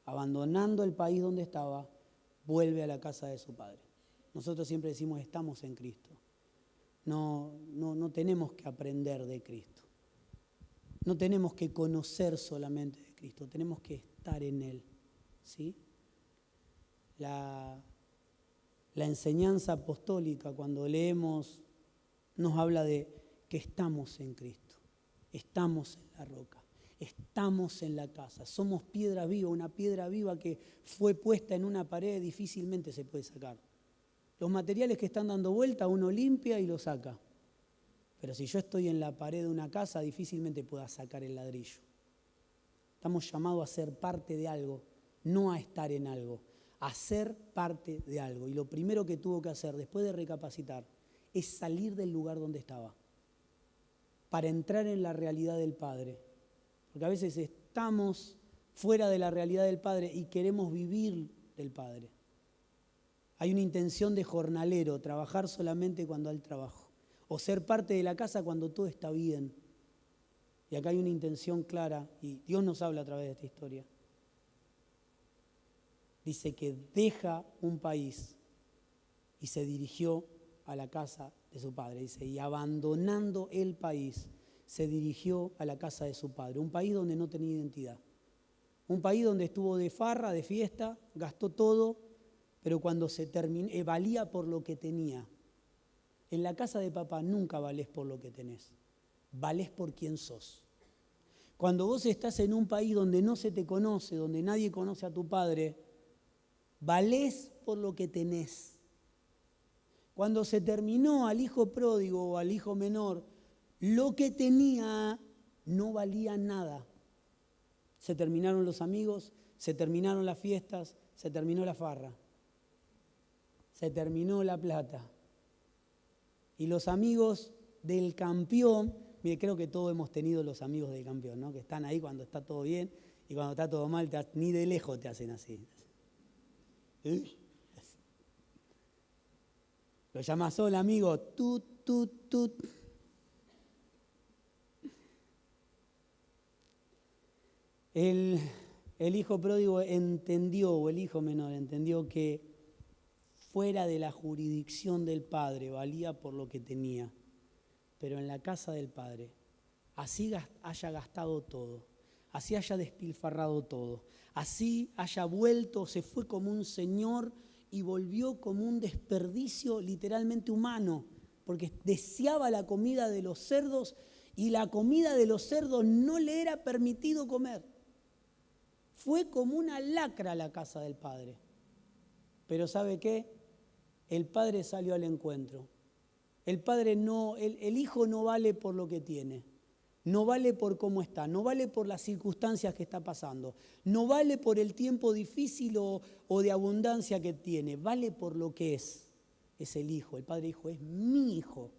Abandonando el país donde estaba, vuelve a la casa de su padre. Nosotros siempre decimos, estamos en Cristo. No tenemos que aprender de Cristo. No tenemos que conocer solamente de Cristo, tenemos que estar en Él. ¿Sí? La enseñanza apostólica, cuando leemos, nos habla de que estamos en Cristo, estamos en la roca, estamos en la casa, somos piedra viva, una piedra viva que fue puesta en una pared, difícilmente se puede sacar. Los materiales que están dando vuelta, uno limpia y lo saca. Pero si yo estoy en la pared de una casa, difícilmente pueda sacar el ladrillo. Estamos llamados a ser parte de algo, no a estar en algo, a ser parte de algo. Y lo primero que tuvo que hacer, después de recapacitar, es salir del lugar donde estaba, para entrar en la realidad del Padre. Porque a veces estamos fuera de la realidad del Padre y queremos vivir del Padre. Hay una intención de jornalero, trabajar solamente cuando hay trabajo, o ser parte de la casa cuando todo está bien. Y acá hay una intención clara, y Dios nos habla a través de esta historia. Dice que deja un país y se dirigió a la casa de su padre. Dice, y abandonando el país, se dirigió a la casa de su padre. Un país donde no tenía identidad. Un país donde estuvo de farra, de fiesta, gastó todo, pero cuando se terminó, valía por lo que tenía. En la casa de papá nunca valés por lo que tenés, valés por quién sos. Cuando vos estás en un país donde no se te conoce, donde nadie conoce a tu padre, valés por lo que tenés. Cuando se terminó al hijo pródigo o al hijo menor, lo que tenía no valía nada. Se terminaron los amigos, se terminaron las fiestas, se terminó la farra, se terminó la plata. Y los amigos del campeón, mire, creo que todos hemos tenido los amigos del campeón, ¿no? Que están ahí cuando está todo bien y cuando está todo mal, ni de lejos te hacen así. Lo llamas hola amigo, tut. El hijo pródigo entendió, o el hijo menor entendió que fuera de la jurisdicción del padre valía por lo que tenía, pero en la casa del padre, así haya gastado todo, así haya despilfarrado todo, así haya vuelto, se fue como un señor y volvió como un desperdicio literalmente humano, porque deseaba la comida de los cerdos y la comida de los cerdos no le era permitido comer. Fue como una lacra a la casa del padre. Pero ¿sabe qué? El padre salió al encuentro. El hijo no vale por lo que tiene, no vale por cómo está, no vale por las circunstancias que está pasando, no vale por el tiempo difícil o de abundancia que tiene, vale por lo que es el hijo. El padre dijo, es mi hijo,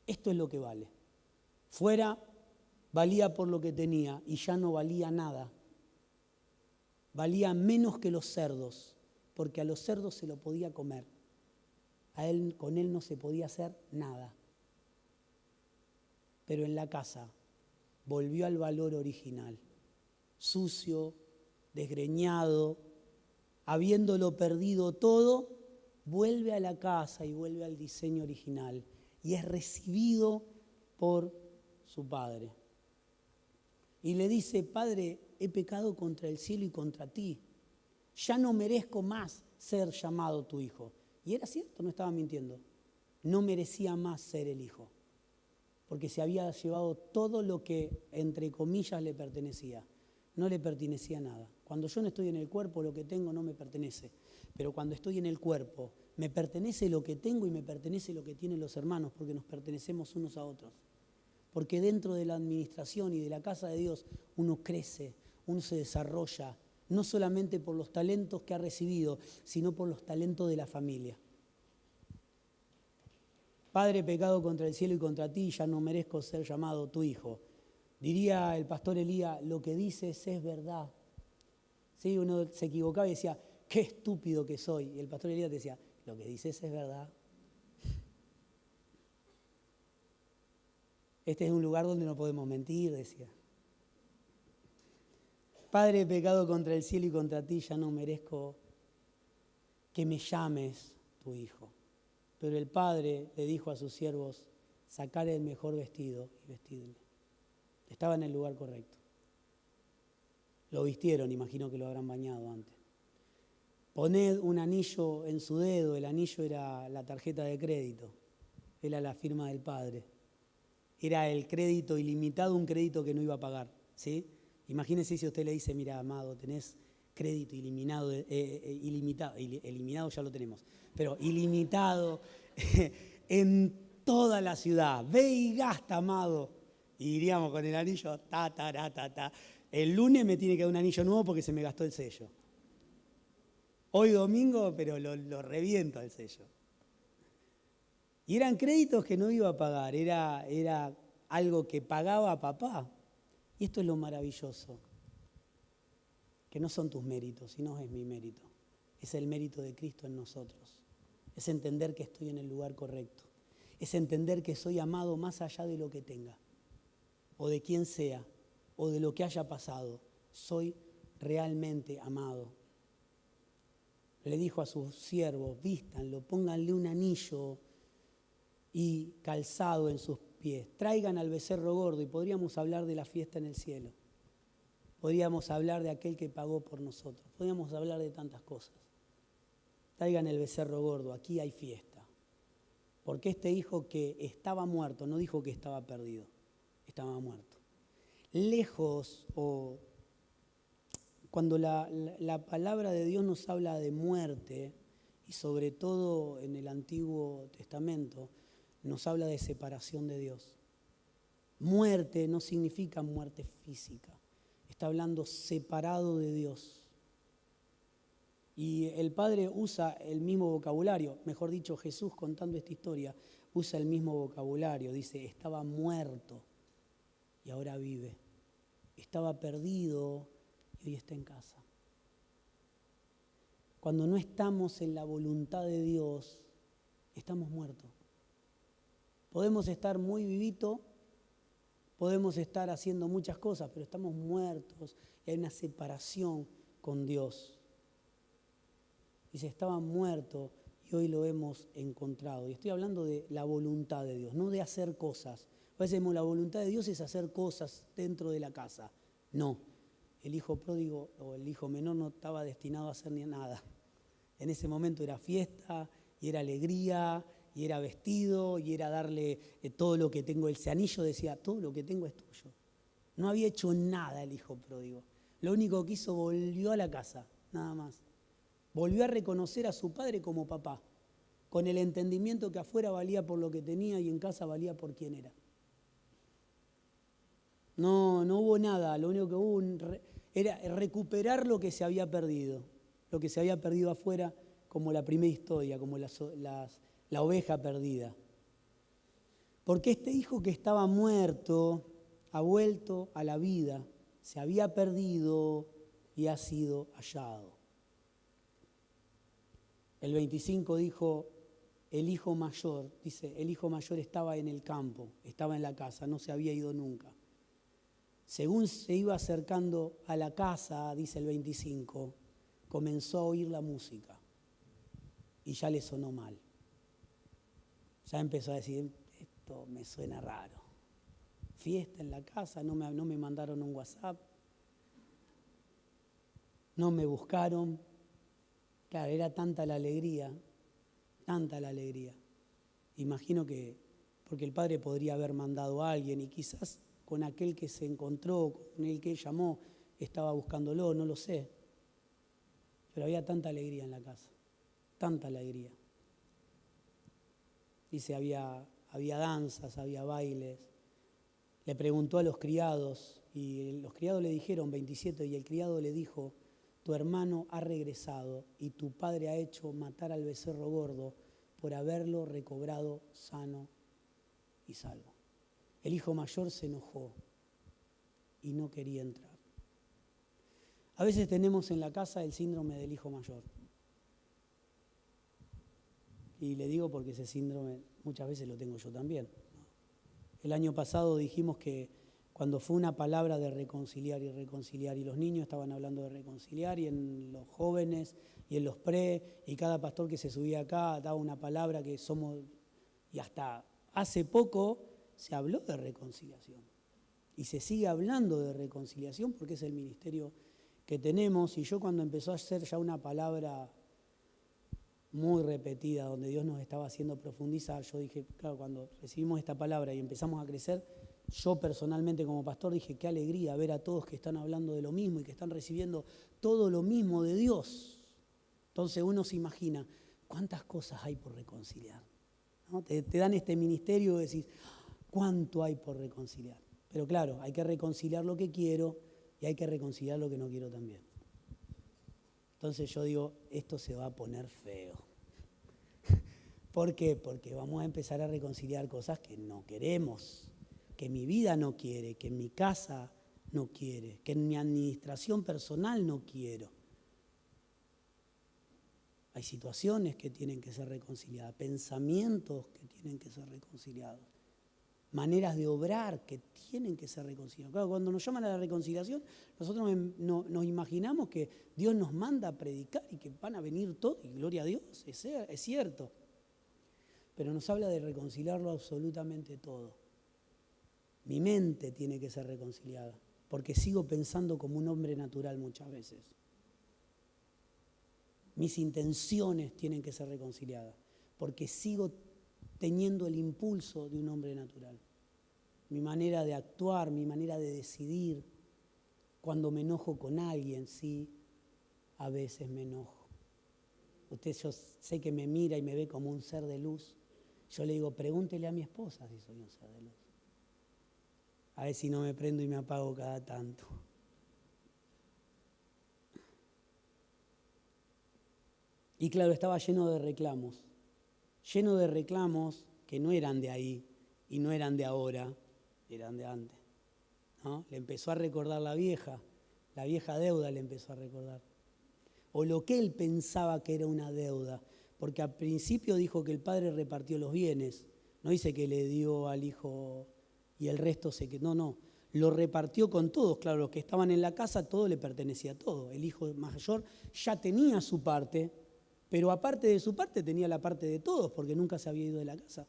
esto es lo que vale. Fuera valía por lo que tenía y ya no valía nada. Valía menos que los cerdos, porque a los cerdos se lo podía comer. Con él no se podía hacer nada. Pero en la casa volvió al valor original, sucio, desgreñado, habiéndolo perdido todo, vuelve a la casa y vuelve al diseño original y es recibido por su padre. Y le dice, Padre, he pecado contra el cielo y contra ti. Ya no merezco más ser llamado tu hijo. Y era cierto, no estaba mintiendo. No merecía más ser el hijo, porque se había llevado todo lo que, entre comillas, le pertenecía. No le pertenecía nada. Cuando yo no estoy en el cuerpo, lo que tengo no me pertenece. Pero cuando estoy en el cuerpo, me pertenece lo que tengo y me pertenece lo que tienen los hermanos, porque nos pertenecemos unos a otros. Porque dentro de la administración y de la casa de Dios, uno crece, uno se desarrolla, no solamente por los talentos que ha recibido, sino por los talentos de la familia. Padre, he pecado contra el cielo y contra ti, ya no merezco ser llamado tu hijo. Diría el pastor Elías, lo que dices es verdad. ¿Sí? Uno se equivocaba y decía, qué estúpido que soy. Y el pastor Elías decía, lo que dices es verdad. Este es un lugar donde no podemos mentir, decía. Padre, he pecado contra el cielo y contra ti, ya no merezco que me llames tu hijo. Pero el padre le dijo a sus siervos, sacar el mejor vestido y vestirle. Estaba en el lugar correcto. Lo vistieron, imagino que lo habrán bañado antes. Poned un anillo en su dedo, el anillo era la tarjeta de crédito, era la firma del padre. Era el crédito ilimitado, un crédito que no iba a pagar, ¿sí? Imagínese si usted le dice, mira, amado, tenés crédito ilimitado, eliminado ya lo tenemos, pero ilimitado en toda la ciudad. Ve y gasta, amado. Y iríamos con el anillo, ta. El lunes me tiene que dar un anillo nuevo porque se me gastó el sello. Hoy domingo, pero lo reviento el sello. Y eran créditos que no iba a pagar, era algo que pagaba papá. Y esto es lo maravilloso, que no son tus méritos, sino es mi mérito. Es el mérito de Cristo en nosotros. Es entender que estoy en el lugar correcto. Es entender que soy amado más allá de lo que tenga, o de quién sea, o de lo que haya pasado. Soy realmente amado. Le dijo a sus siervos, vístanlo, pónganle un anillo y calzado en sus pies. Traigan al becerro gordo y podríamos hablar de la fiesta en el cielo. Podríamos hablar de aquel que pagó por nosotros. Podríamos hablar de tantas cosas. Traigan el becerro gordo, aquí hay fiesta. Porque este hijo que estaba muerto, no dijo que estaba perdido, estaba muerto. Lejos, o cuando la palabra de Dios nos habla de muerte, y sobre todo en el Antiguo Testamento, nos habla de separación de Dios. Muerte no significa muerte física, está hablando separado de Dios. Y el Padre usa el mismo vocabulario, mejor dicho, Jesús contando esta historia, usa el mismo vocabulario, dice, estaba muerto y ahora vive. Estaba perdido y hoy está en casa. Cuando no estamos en la voluntad de Dios, estamos muertos. Podemos estar muy vivitos, podemos estar haciendo muchas cosas, pero estamos muertos y hay una separación con Dios. Dice, estaba muerto y hoy lo hemos encontrado. Y estoy hablando de la voluntad de Dios, no de hacer cosas. A veces la voluntad de Dios es hacer cosas dentro de la casa. No, el hijo pródigo o el hijo menor no estaba destinado a hacer ni nada. En ese momento era fiesta y era alegría y era vestido y era darle todo lo que tengo. Ese anillo decía, todo lo que tengo es tuyo. No había hecho nada el hijo pródigo. Lo único que hizo, volvió a la casa, nada más. Volvió a reconocer a su padre como papá, con el entendimiento que afuera valía por lo que tenía y en casa valía por quién era. No hubo nada, lo único que hubo era recuperar lo que se había perdido afuera, como la primera historia, como la oveja perdida. Porque este hijo que estaba muerto ha vuelto a la vida, se había perdido y ha sido hallado. El 25 dijo, el hijo mayor estaba en el campo, estaba en la casa, no se había ido nunca. Según se iba acercando a la casa, dice el 25, comenzó a oír la música y ya le sonó mal. Ya empezó a decir, esto me suena raro. Fiesta en la casa, no me mandaron un WhatsApp, no me buscaron. Claro, era tanta la alegría. Imagino que, porque el padre podría haber mandado a alguien y quizás con aquel que se encontró, con el que llamó, estaba buscándolo, no lo sé. Pero había tanta alegría en la casa, tanta alegría. Dice, había danzas, había bailes. Le preguntó a los criados y los criados le dijeron, 27, y el criado le dijo, tu hermano ha regresado y tu padre ha hecho matar al becerro gordo por haberlo recobrado sano y salvo. El hijo mayor se enojó y no quería entrar. A veces tenemos en la casa el síndrome del hijo mayor. Y le digo porque ese síndrome muchas veces lo tengo yo también. El año pasado dijimos que cuando fue una palabra de reconciliar y los niños estaban hablando de reconciliar y en los jóvenes y en los y cada pastor que se subía acá daba una palabra que somos, y hasta hace poco se habló de reconciliación. Y se sigue hablando de reconciliación porque es el ministerio que tenemos. Y yo cuando empezó a ser ya una palabra muy repetida, donde Dios nos estaba haciendo profundizar, yo dije, claro, cuando recibimos esta palabra y empezamos a crecer, yo personalmente como pastor dije, qué alegría ver a todos que están hablando de lo mismo y que están recibiendo todo lo mismo de Dios. Entonces uno se imagina, ¿cuántas cosas hay por reconciliar? ¿No? Te dan este ministerio y decís, ¿cuánto hay por reconciliar? Pero claro, hay que reconciliar lo que quiero y hay que reconciliar lo que no quiero también. Entonces yo digo, esto se va a poner feo. ¿Por qué? Porque vamos a empezar a reconciliar cosas que no queremos, que mi vida no quiere, que en mi casa no quiere, que en mi administración personal no quiero. Hay situaciones que tienen que ser reconciliadas, pensamientos que tienen que ser reconciliados, maneras de obrar que tienen que ser reconciliadas. Claro, cuando nos llaman a la reconciliación, nosotros nos imaginamos que Dios nos manda a predicar y que van a venir todos, y gloria a Dios, es cierto. Pero nos habla de reconciliarlo absolutamente todo. Mi mente tiene que ser reconciliada, porque sigo pensando como un hombre natural muchas veces. Mis intenciones tienen que ser reconciliadas, porque sigo teniendo el impulso de un hombre natural. Mi manera de actuar, mi manera de decidir. Cuando me enojo con alguien, sí, a veces me enojo. Usted, yo sé que me mira y me ve como un ser de luz. Yo le digo, pregúntele a mi esposa si soy un ser de luz. A ver si no me prendo y me apago cada tanto. Y claro, estaba lleno de reclamos que no eran de ahí y no eran de ahora, eran de antes, ¿no? Le empezó a recordar la vieja deuda le empezó a recordar. O lo que él pensaba que era una deuda, porque al principio dijo que el padre repartió los bienes, no dice que le dio al hijo y el resto se quedó, no, lo repartió con todos, claro, los que estaban en la casa, todo le pertenecía a todo. El hijo mayor ya tenía su parte, pero aparte de su parte tenía la parte de todos, porque nunca se había ido de la casa.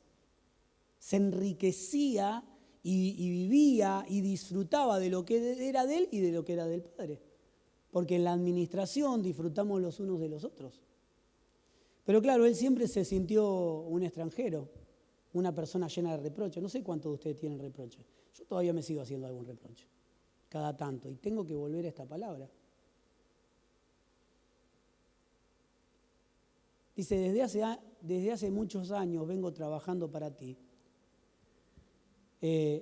Se enriquecía y vivía y disfrutaba de lo que era de él y de lo que era del padre. Porque en la administración disfrutamos los unos de los otros. Pero claro, él siempre se sintió un extranjero, una persona llena de reproches. No sé cuántos de ustedes tienen reproches. Yo todavía me sigo haciendo algún reproche, cada tanto, y tengo que volver a esta palabra. Dice, desde hace muchos años vengo trabajando para ti,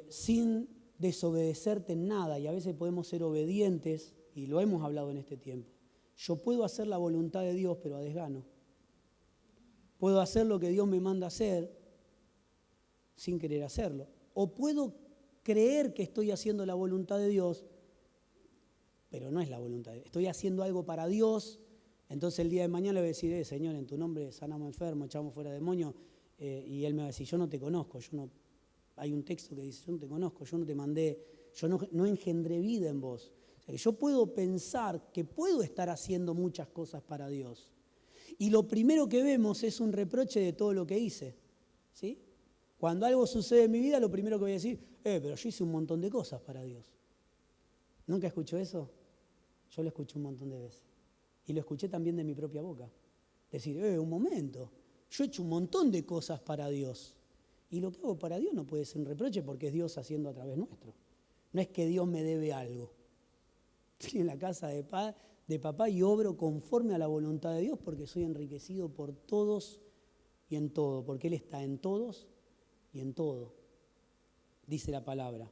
sin desobedecerte en nada, y a veces podemos ser obedientes, y lo hemos hablado en este tiempo. Yo puedo hacer la voluntad de Dios, pero a desgano. Puedo hacer lo que Dios me manda hacer sin querer hacerlo. O puedo creer que estoy haciendo la voluntad de Dios, pero no es la voluntad de Dios. Estoy haciendo algo para Dios. Entonces el día de mañana le voy a decir, Señor, en tu nombre sanamos enfermos, echamos fuera demonios, y Él me va a decir, yo no te conozco, hay un texto que dice, yo no te conozco, yo no te mandé, yo no engendré vida en vos. O sea, que yo puedo pensar que puedo estar haciendo muchas cosas para Dios. Y lo primero que vemos es un reproche de todo lo que hice, ¿sí? Cuando algo sucede en mi vida, lo primero que voy a decir, pero yo hice un montón de cosas para Dios. ¿Nunca escuchó eso? Yo lo escuché un montón de veces. Y lo escuché también de mi propia boca. Decir, un momento, yo he hecho un montón de cosas para Dios. Y lo que hago para Dios no puede ser un reproche porque es Dios haciendo a través nuestro. No es que Dios me debe algo. Estoy en la casa de papá y obro conforme a la voluntad de Dios porque soy enriquecido por todos y en todo, porque Él está en todos y en todo, dice la palabra.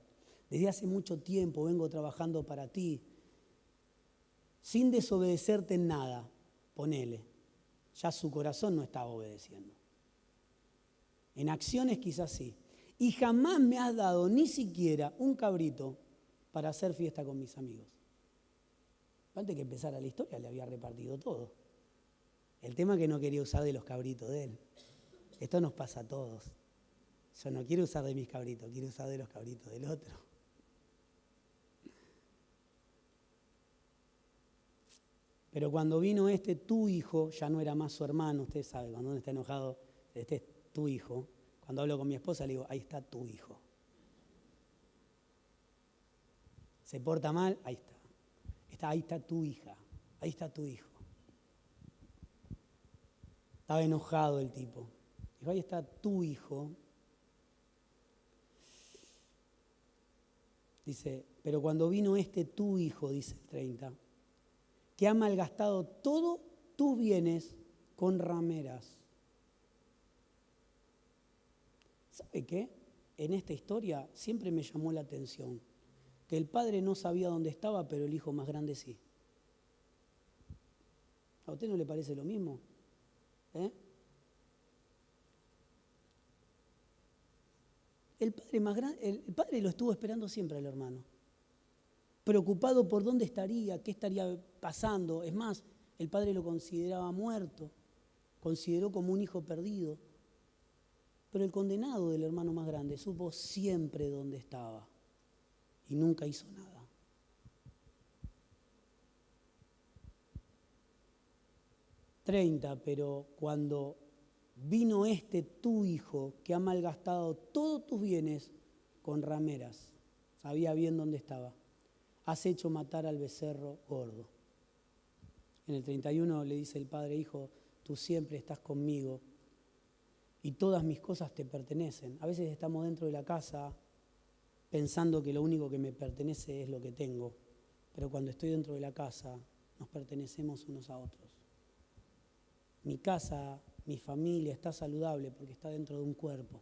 Desde hace mucho tiempo vengo trabajando para ti, sin desobedecerte en nada, ponele. Ya su corazón no estaba obedeciendo. En acciones quizás sí. Y jamás me has dado ni siquiera un cabrito para hacer fiesta con mis amigos. Antes que empezara la historia le había repartido todo. El tema es que no quería usar de los cabritos de él. Esto nos pasa a todos. Yo no quiero usar de mis cabritos, quiero usar de los cabritos del otro. Pero cuando vino tu hijo, ya no era más su hermano, usted sabe, cuando uno está enojado, este es tu hijo. Cuando hablo con mi esposa le digo, ahí está tu hijo. Se porta mal, ahí está. Ahí está tu hija, ahí está tu hijo. Estaba enojado el tipo. Dijo, ahí está tu hijo. Dice, pero cuando vino tu hijo, dice el 30, que ha malgastado todos tus bienes con rameras. ¿Sabe qué? En esta historia siempre me llamó la atención que el padre no sabía dónde estaba, pero el hijo más grande sí. ¿A usted no le parece lo mismo? El padre más grande, el padre lo estuvo esperando siempre al hermano, preocupado por dónde estaría, qué estaría pasando. Es más, el padre lo consideraba muerto, consideró como un hijo perdido. Pero el condenado del hermano más grande supo siempre dónde estaba y nunca hizo nada. 30, pero cuando vino tu hijo, que ha malgastado todos tus bienes con rameras, sabía bien dónde estaba, has hecho matar al becerro gordo. En el 31 le dice el padre, hijo, tú siempre estás conmigo y todas mis cosas te pertenecen. A veces estamos dentro de la casa pensando que lo único que me pertenece es lo que tengo, pero cuando estoy dentro de la casa nos pertenecemos unos a otros. Mi casa, mi familia está saludable porque está dentro de un cuerpo,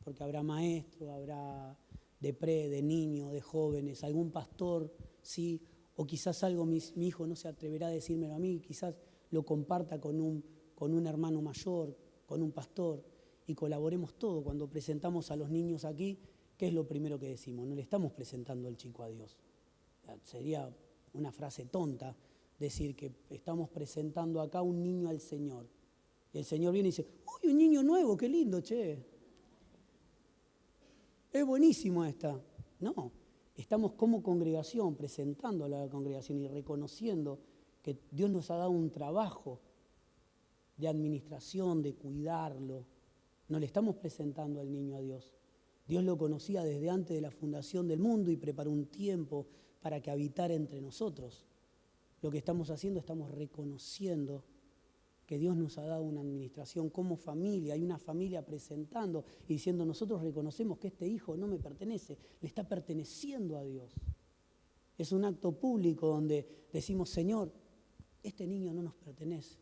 porque habrá maestro, habrá de niños, de jóvenes, algún pastor, sí, o quizás algo mi hijo no se atreverá a decírmelo a mí, quizás lo comparta con un hermano mayor, con un pastor, y colaboremos todos. Cuando presentamos a los niños aquí, ¿qué es lo primero que decimos? No le estamos presentando al chico a Dios. Sería una frase tonta decir que estamos presentando acá un niño al Señor. Y el Señor viene y dice, ¡uy, un niño nuevo, qué lindo, che! Es buenísimo esta. No, estamos como congregación presentando a la congregación y reconociendo que Dios nos ha dado un trabajo de administración, de cuidarlo. No le estamos presentando al niño a Dios. Dios lo conocía desde antes de la fundación del mundo y preparó un tiempo para que habitara entre nosotros. Lo que estamos haciendo, estamos reconociendo que Dios nos ha dado una administración como familia, hay una familia presentando y diciendo, nosotros reconocemos que este hijo no me pertenece, le está perteneciendo a Dios. Es un acto público donde decimos, Señor, este niño no nos pertenece,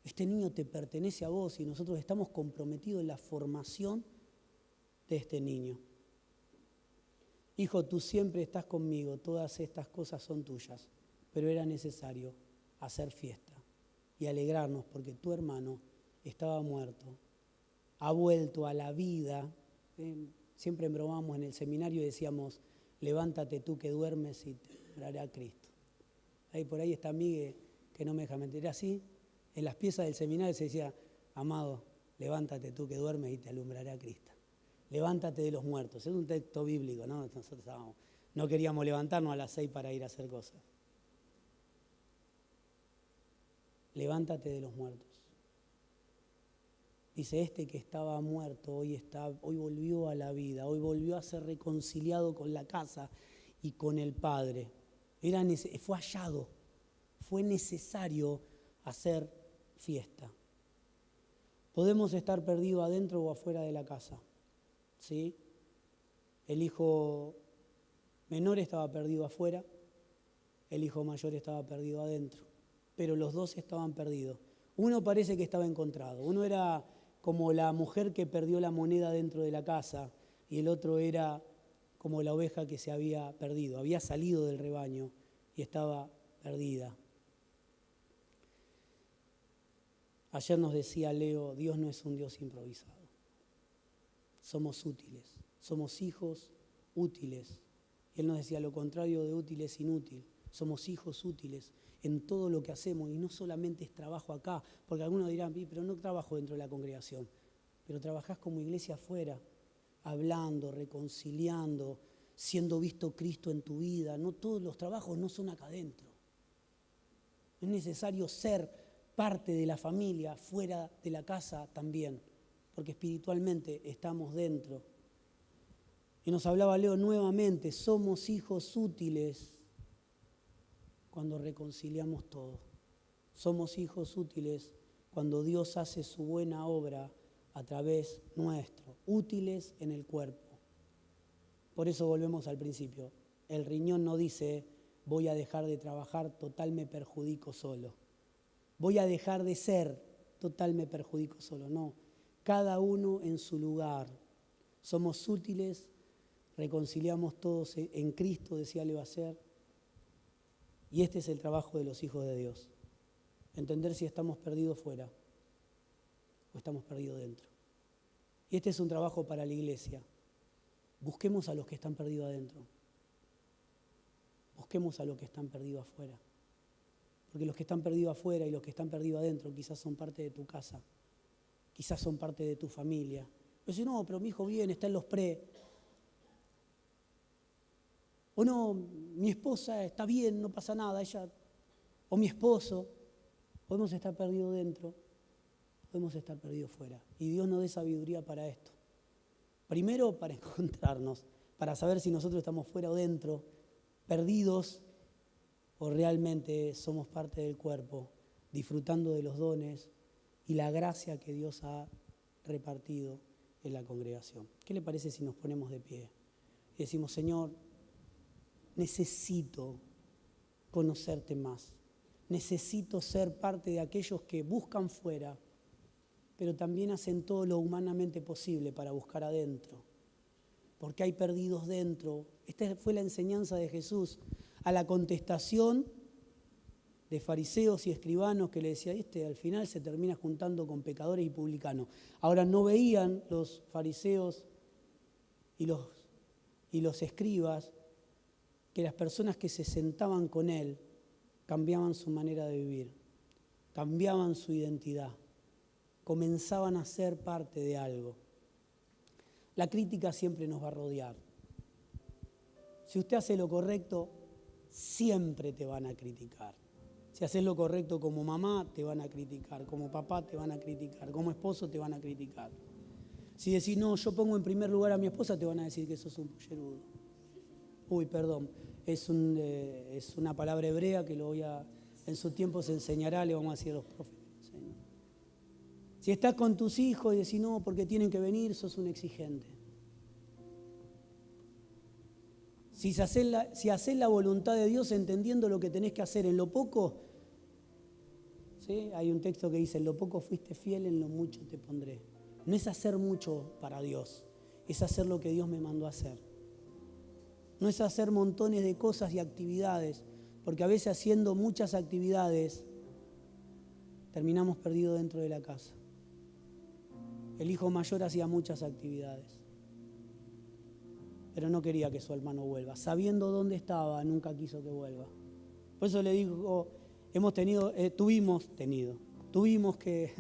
este niño te pertenece a vos y nosotros estamos comprometidos en la formación de este niño. Hijo, tú siempre estás conmigo, todas estas cosas son tuyas, pero era necesario hacer fiesta y alegrarnos porque tu hermano estaba muerto, ha vuelto a la vida. Siempre bromábamos en el seminario y decíamos, levántate tú que duermes y te alumbrará Cristo. Por ahí está Miguel, que no me deja mentir. Así, en las piezas del seminario se decía, amado, levántate tú que duermes y te alumbrará Cristo. Levántate de los muertos. Es un texto bíblico, ¿no? Nosotros no queríamos levantarnos a las 6 para ir a hacer cosas. Levántate de los muertos. Dice, que estaba muerto, hoy volvió a la vida, hoy volvió a ser reconciliado con la casa y con el Padre. Fue hallado, fue necesario hacer fiesta. Podemos estar perdidos adentro o afuera de la casa, ¿sí? El hijo menor estaba perdido afuera, el hijo mayor estaba perdido adentro, pero los dos estaban perdidos. Uno parece que estaba encontrado, uno era como la mujer que perdió la moneda dentro de la casa y el otro era como la oveja que se había perdido, había salido del rebaño y estaba perdida. Ayer nos decía Leo, Dios no es un Dios improvisado. Somos útiles, somos hijos útiles. Y Él nos decía, lo contrario de útil es inútil. Somos hijos útiles en todo lo que hacemos y no solamente es trabajo acá, porque algunos dirán, pero no trabajo dentro de la congregación, pero trabajás como iglesia afuera, hablando, reconciliando, siendo visto Cristo en tu vida. No todos los trabajos no son acá adentro. Es necesario ser parte de la familia, fuera de la casa también, porque espiritualmente estamos dentro. Y nos hablaba Leo nuevamente, somos hijos útiles cuando reconciliamos todo. Somos hijos útiles cuando Dios hace su buena obra a través nuestro, útiles en el cuerpo. Por eso volvemos al principio. El riñón no dice, voy a dejar de trabajar, total me perjudico solo. Voy a dejar de ser, total me perjudico solo. No, cada uno en su lugar. Somos útiles, reconciliamos todos en Cristo, decía Leo Acer. Y este es el trabajo de los hijos de Dios. Entender si estamos perdidos fuera o estamos perdidos dentro. Y este es un trabajo para la iglesia. Busquemos a los que están perdidos adentro. Busquemos a los que están perdidos afuera. Porque los que están perdidos afuera y los que están perdidos adentro quizás son parte de tu casa. Quizás son parte de tu familia. Pero si no, pero mi hijo viene, está en los pre. O no, mi esposa está bien, no pasa nada, ella, o mi esposo, podemos estar perdidos dentro, podemos estar perdidos fuera. Y Dios nos dé sabiduría para esto. Primero, para encontrarnos, para saber si nosotros estamos fuera o dentro, perdidos, o realmente somos parte del cuerpo, disfrutando de los dones y la gracia que Dios ha repartido en la congregación. ¿Qué le parece si nos ponemos de pie y decimos, Señor, necesito conocerte más, necesito ser parte de aquellos que buscan fuera, pero también hacen todo lo humanamente posible para buscar adentro, porque hay perdidos dentro. Esta fue la enseñanza de Jesús a la contestación de fariseos y escribanos que le decía, al final se termina juntando con pecadores y publicanos. Ahora no veían los fariseos y los escribas que las personas que se sentaban con él cambiaban su manera de vivir, cambiaban su identidad, comenzaban a ser parte de algo. La crítica siempre nos va a rodear. Si usted hace lo correcto, siempre te van a criticar. Si haces lo correcto como mamá, te van a criticar, como papá te van a criticar, como esposo te van a criticar. Si decís, no, yo pongo en primer lugar a mi esposa, te van a decir que sos un pollerudo. Uy, perdón, es una palabra hebrea que en su tiempo se enseñará, le vamos a decir a los profes. Si estás con tus hijos y decís, no, porque tienen que venir, sos un exigente. Si haces la voluntad de Dios entendiendo lo que tenés que hacer en lo poco, ¿sí? Hay un texto que dice, en lo poco fuiste fiel, en lo mucho te pondré. No es hacer mucho para Dios, es hacer lo que Dios me mandó a hacer. No es hacer montones de cosas y actividades, porque a veces haciendo muchas actividades terminamos perdidos dentro de la casa. El hijo mayor hacía muchas actividades, pero no quería que su hermano vuelva. Sabiendo dónde estaba, nunca quiso que vuelva. Por eso le digo, tuvimos que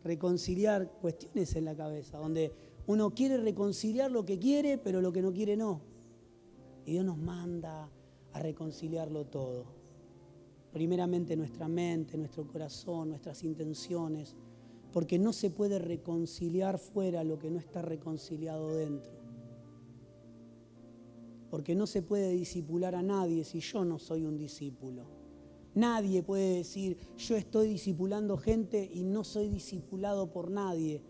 reconciliar cuestiones en la cabeza, donde uno quiere reconciliar lo que quiere, pero lo que no quiere no. Y Dios nos manda a reconciliarlo todo. Primeramente nuestra mente, nuestro corazón, nuestras intenciones, porque no se puede reconciliar fuera lo que no está reconciliado dentro. Porque no se puede discipular a nadie si yo no soy un discípulo. Nadie puede decir, yo estoy discipulando gente y no soy discipulado por nadie.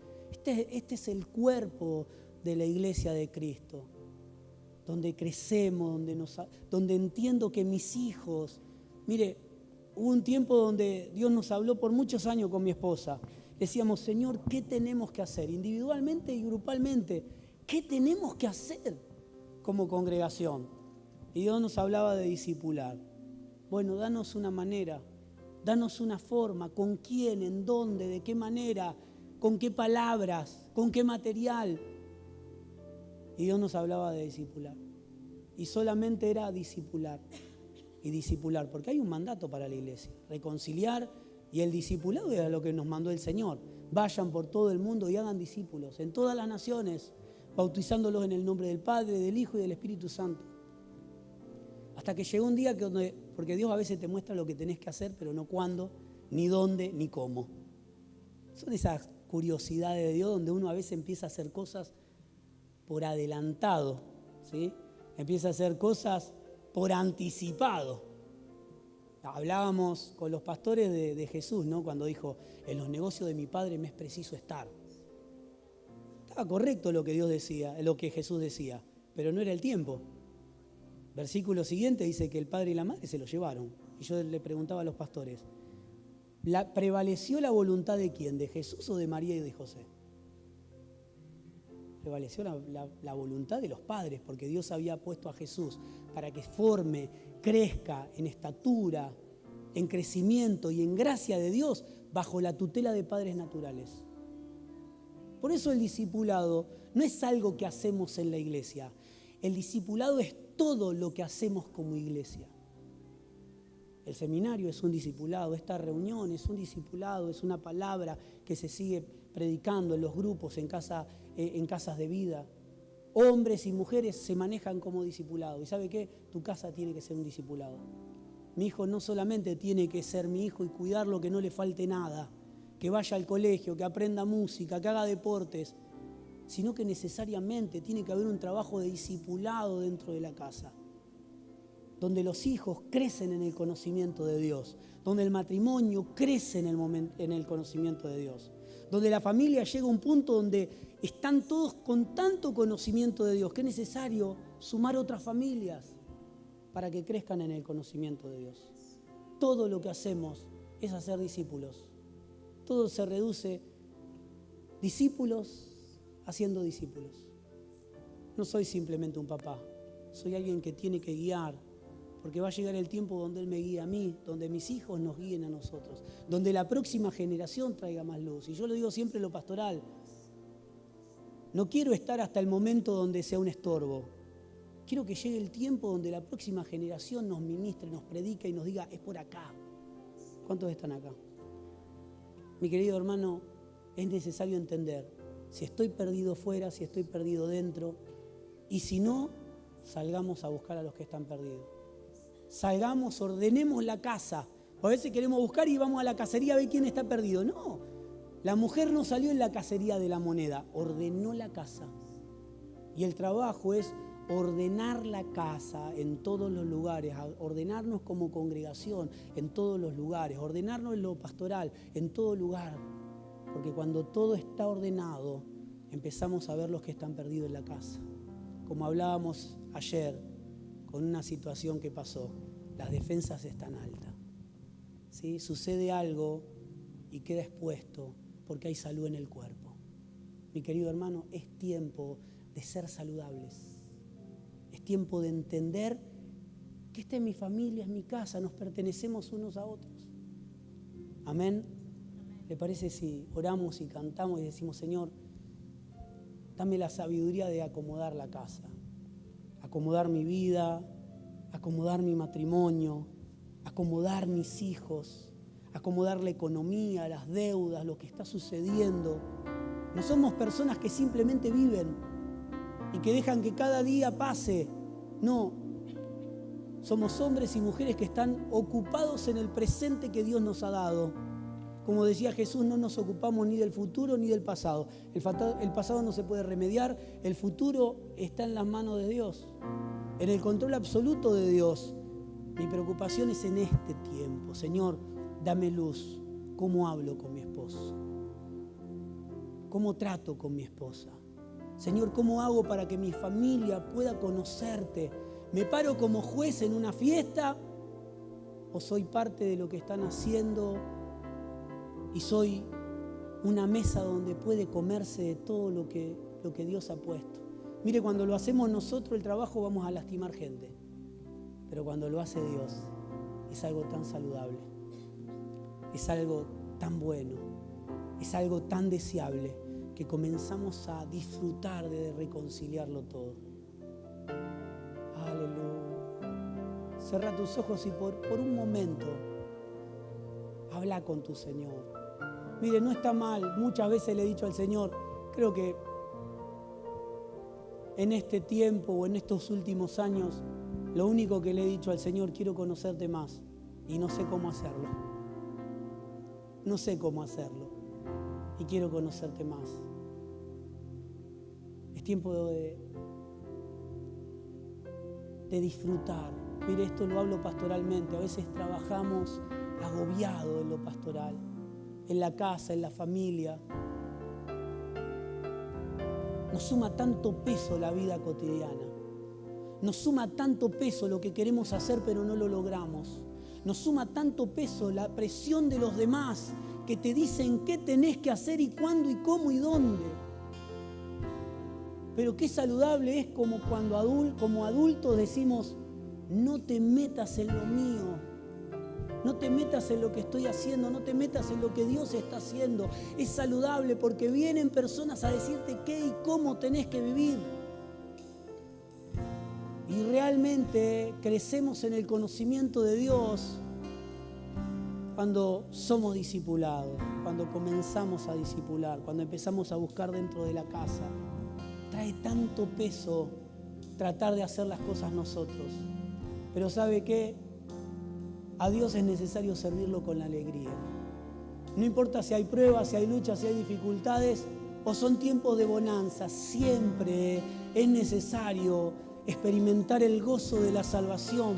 Este es el cuerpo de la iglesia de Cristo, donde crecemos, donde entiendo que mis hijos Mire, hubo un tiempo donde Dios nos habló por muchos años con mi esposa. Decíamos, Señor, ¿qué tenemos que hacer? Individualmente y grupalmente, ¿qué tenemos que hacer como congregación? Y Dios nos hablaba de discipular. Bueno, danos una manera, danos una forma, con quién, en dónde, de qué manera, con qué palabras, con qué material. Y Dios nos hablaba de discipular. Y solamente era discipular y discipular, porque hay un mandato para la iglesia, reconciliar, y el discipulado era lo que nos mandó el Señor. Vayan por todo el mundo y hagan discípulos en todas las naciones, bautizándolos en el nombre del Padre, del Hijo y del Espíritu Santo. Hasta que llegó un día porque Dios a veces te muestra lo que tenés que hacer, pero no cuándo, ni dónde, ni cómo. Son esas curiosidades de Dios donde uno a veces empieza a hacer cosas por adelantado, ¿sí? Empieza a hacer cosas por anticipado. Hablábamos con los pastores de Jesús, ¿no? Cuando dijo, en los negocios de mi Padre me es preciso estar. Estaba correcto lo que Dios decía, lo que Jesús decía, pero no era el tiempo. Versículo siguiente dice que el padre y la madre se lo llevaron. Y yo le preguntaba a los pastores, ¿prevaleció la voluntad de quién? ¿De Jesús o de María y de José? Prevaleció la voluntad de los padres, porque Dios había puesto a Jesús para que forme, crezca en estatura, en crecimiento y en gracia de Dios bajo la tutela de padres naturales. Por eso el discipulado no es algo que hacemos en la iglesia. El discipulado es todo lo que hacemos como iglesia. El seminario es un discipulado, esta reunión es un discipulado, es una palabra que se sigue predicando en los grupos, en casas de vida. Hombres y mujeres se manejan como discipulados. ¿Y sabe qué? Tu casa tiene que ser un discipulado. Mi hijo no solamente tiene que ser mi hijo y cuidarlo, que no le falte nada, que vaya al colegio, que aprenda música, que haga deportes, sino que necesariamente tiene que haber un trabajo de discipulado dentro de la casa, donde los hijos crecen en el conocimiento de Dios, donde el matrimonio crece en el conocimiento de Dios, donde la familia llega a un punto donde están todos con tanto conocimiento de Dios que es necesario sumar otras familias para que crezcan en el conocimiento de Dios. Todo lo que hacemos es hacer discípulos. Todo se reduce discípulos haciendo discípulos. No soy simplemente un papá, soy alguien que tiene que guiar, porque va a llegar el tiempo donde Él me guíe a mí, donde mis hijos nos guíen a nosotros, donde la próxima generación traiga más luz. Y yo lo digo siempre en lo pastoral, no quiero estar hasta el momento donde sea un estorbo. Quiero que llegue el tiempo donde la próxima generación nos ministre, nos predique y nos diga, es por acá. ¿Cuántos están acá? Mi querido hermano, es necesario entender si estoy perdido fuera, si estoy perdido dentro, y si no, salgamos a buscar a los que están perdidos. Salgamos, ordenemos la casa. A veces queremos buscar y vamos a la cacería a ver quién está perdido. No, la mujer no salió en la cacería de la moneda, ordenó la casa. Y el trabajo es ordenar la casa en todos los lugares, ordenarnos como congregación en todos los lugares, ordenarnos en lo pastoral en todo lugar. Porque cuando todo está ordenado, empezamos a ver los que están perdidos en la casa. Como hablábamos ayer, con una situación que pasó, las defensas están altas. ¿Sí? Sucede algo y queda expuesto porque hay salud en el cuerpo. Mi querido hermano, es tiempo de ser saludables. Es tiempo de entender que esta es mi familia, es mi casa, nos pertenecemos unos a otros. Amén. ¿Le parece si oramos y cantamos y decimos, Señor, dame la sabiduría de acomodar la casa, acomodar mi vida, acomodar mi matrimonio, acomodar mis hijos, acomodar la economía, las deudas, lo que está sucediendo? No somos personas que simplemente viven y que dejan que cada día pase. No, somos hombres y mujeres que están ocupados en el presente que Dios nos ha dado. Como decía Jesús, no nos ocupamos ni del futuro ni del pasado. El pasado no se puede remediar, el futuro está en las manos de Dios, en el control absoluto de Dios. Mi preocupación es en este tiempo. Señor, dame luz. ¿Cómo hablo con mi esposo? ¿Cómo trato con mi esposa? Señor, ¿cómo hago para que mi familia pueda conocerte? ¿Me paro como juez en una fiesta o soy parte de lo que están haciendo y soy una mesa donde puede comerse de todo lo que Dios ha puesto. Mire, cuando lo hacemos nosotros el trabajo vamos a lastimar gente, pero cuando lo hace Dios es algo tan saludable, es algo tan bueno, es algo tan deseable que comenzamos a disfrutar de reconciliarlo todo. Aleluya. Cerra tus ojos y por un momento habla con tu Señor. Mire, no está mal, muchas veces le he dicho al Señor, creo que en este tiempo o en estos últimos años, lo único que le he dicho al Señor, quiero conocerte más y no sé cómo hacerlo. No sé cómo hacerlo y quiero conocerte más. Es tiempo de disfrutar. Mire, esto lo hablo pastoralmente, a veces trabajamos agobiados en lo pastoral, en la casa, en la familia. Nos suma tanto peso la vida cotidiana. Nos suma tanto peso lo que queremos hacer pero no lo logramos. Nos suma tanto peso la presión de los demás que te dicen qué tenés que hacer y cuándo y cómo y dónde. Pero qué saludable es como cuando como adultos decimos, no te metas en lo mío. No te metas en lo que estoy haciendo, no te metas en lo que Dios está haciendo. Es saludable porque vienen personas a decirte qué y cómo tenés que vivir. Y realmente crecemos en el conocimiento de Dios cuando somos discipulados, cuando comenzamos a discipular, cuando empezamos a buscar dentro de la casa. Trae tanto peso tratar de hacer las cosas nosotros. Pero ¿sabe qué? A Dios es necesario servirlo con la alegría. No importa si hay pruebas, si hay luchas, si hay dificultades o son tiempos de bonanza, siempre es necesario experimentar el gozo de la salvación.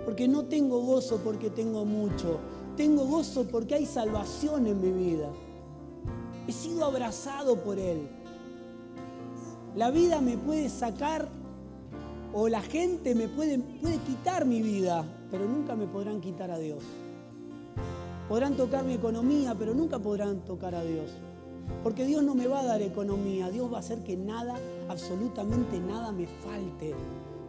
Porque no tengo gozo porque tengo mucho, tengo gozo porque hay salvación en mi vida. He sido abrazado por Él. La vida me puede sacar o la gente me puede quitar mi vida, pero nunca me podrán quitar a Dios. Podrán tocar mi economía, pero nunca podrán tocar a Dios. Porque Dios no me va a dar economía, Dios va a hacer que nada, absolutamente nada me falte.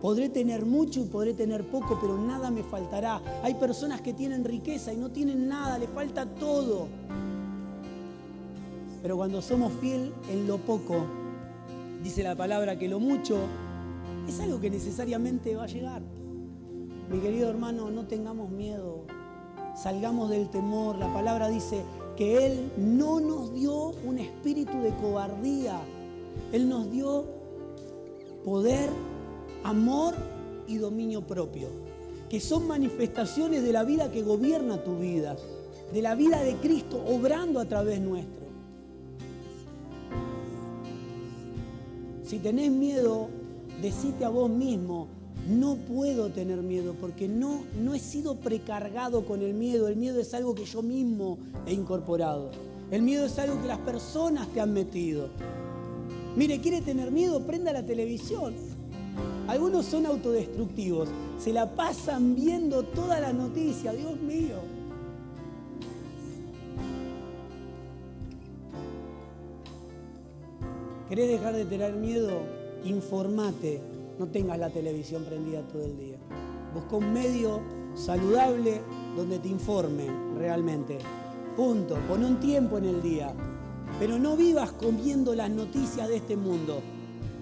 Podré tener mucho y podré tener poco, pero nada me faltará. Hay personas que tienen riqueza y no tienen nada, le falta todo. Pero cuando somos fieles en lo poco, dice la palabra que lo mucho es algo que necesariamente va a llegar. Mi querido hermano, no tengamos miedo, salgamos del temor. La palabra dice que Él no nos dio un espíritu de cobardía. Él nos dio poder, amor y dominio propio, que son manifestaciones de la vida que gobierna tu vida, de la vida de Cristo obrando a través nuestro. Si tenés miedo, decite a vos mismo, no puedo tener miedo porque no he sido precargado con el miedo. El miedo es algo que yo mismo he incorporado. El miedo es algo que las personas te han metido. Mire, ¿quiere tener miedo? Prenda la televisión. Algunos son autodestructivos, se la pasan viendo todas las noticias, Dios mío. ¿Querés dejar de tener miedo? Informate, no tengas la televisión prendida todo el día. Busca un medio saludable donde te informen realmente. Punto. Pon un tiempo en el día. Pero no vivas comiendo las noticias de este mundo.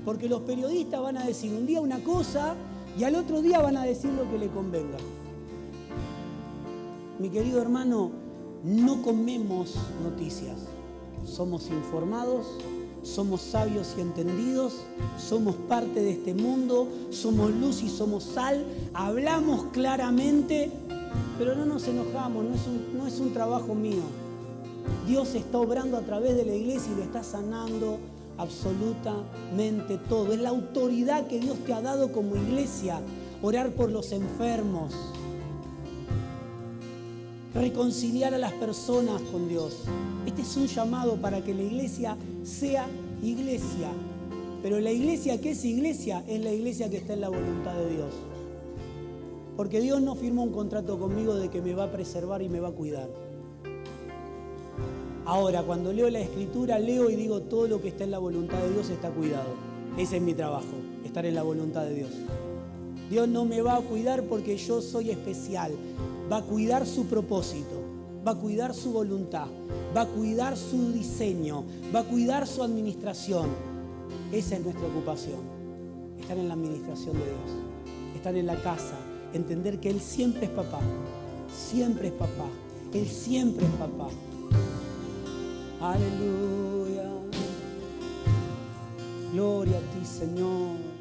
Porque los periodistas van a decir un día una cosa y al otro día van a decir lo que le convenga. Mi querido hermano, no comemos noticias. Somos informados, somos sabios y entendidos, somos parte de este mundo, somos luz y somos sal, hablamos claramente, pero no nos enojamos, no es un trabajo mío. Dios está obrando a través de la iglesia y lo está sanando absolutamente todo. Es la autoridad que Dios te ha dado como iglesia, orar por los enfermos, reconciliar a las personas con Dios. Este es un llamado para que la iglesia sea iglesia. Pero la iglesia que es iglesia la iglesia que está en la voluntad de Dios. Porque Dios no firmó un contrato conmigo de que me va a preservar y me va a cuidar. Ahora, cuando leo la Escritura, leo y digo, todo lo que está en la voluntad de Dios está cuidado. Ese es mi trabajo, estar en la voluntad de Dios. Dios no me va a cuidar porque yo soy especial. Va a cuidar su propósito, va a cuidar su voluntad, va a cuidar su diseño, va a cuidar su administración. Esa es nuestra ocupación, estar en la administración de Dios, estar en la casa, entender que Él siempre es papá, siempre es papá, Él siempre es papá. Aleluya. Gloria a ti, Señor.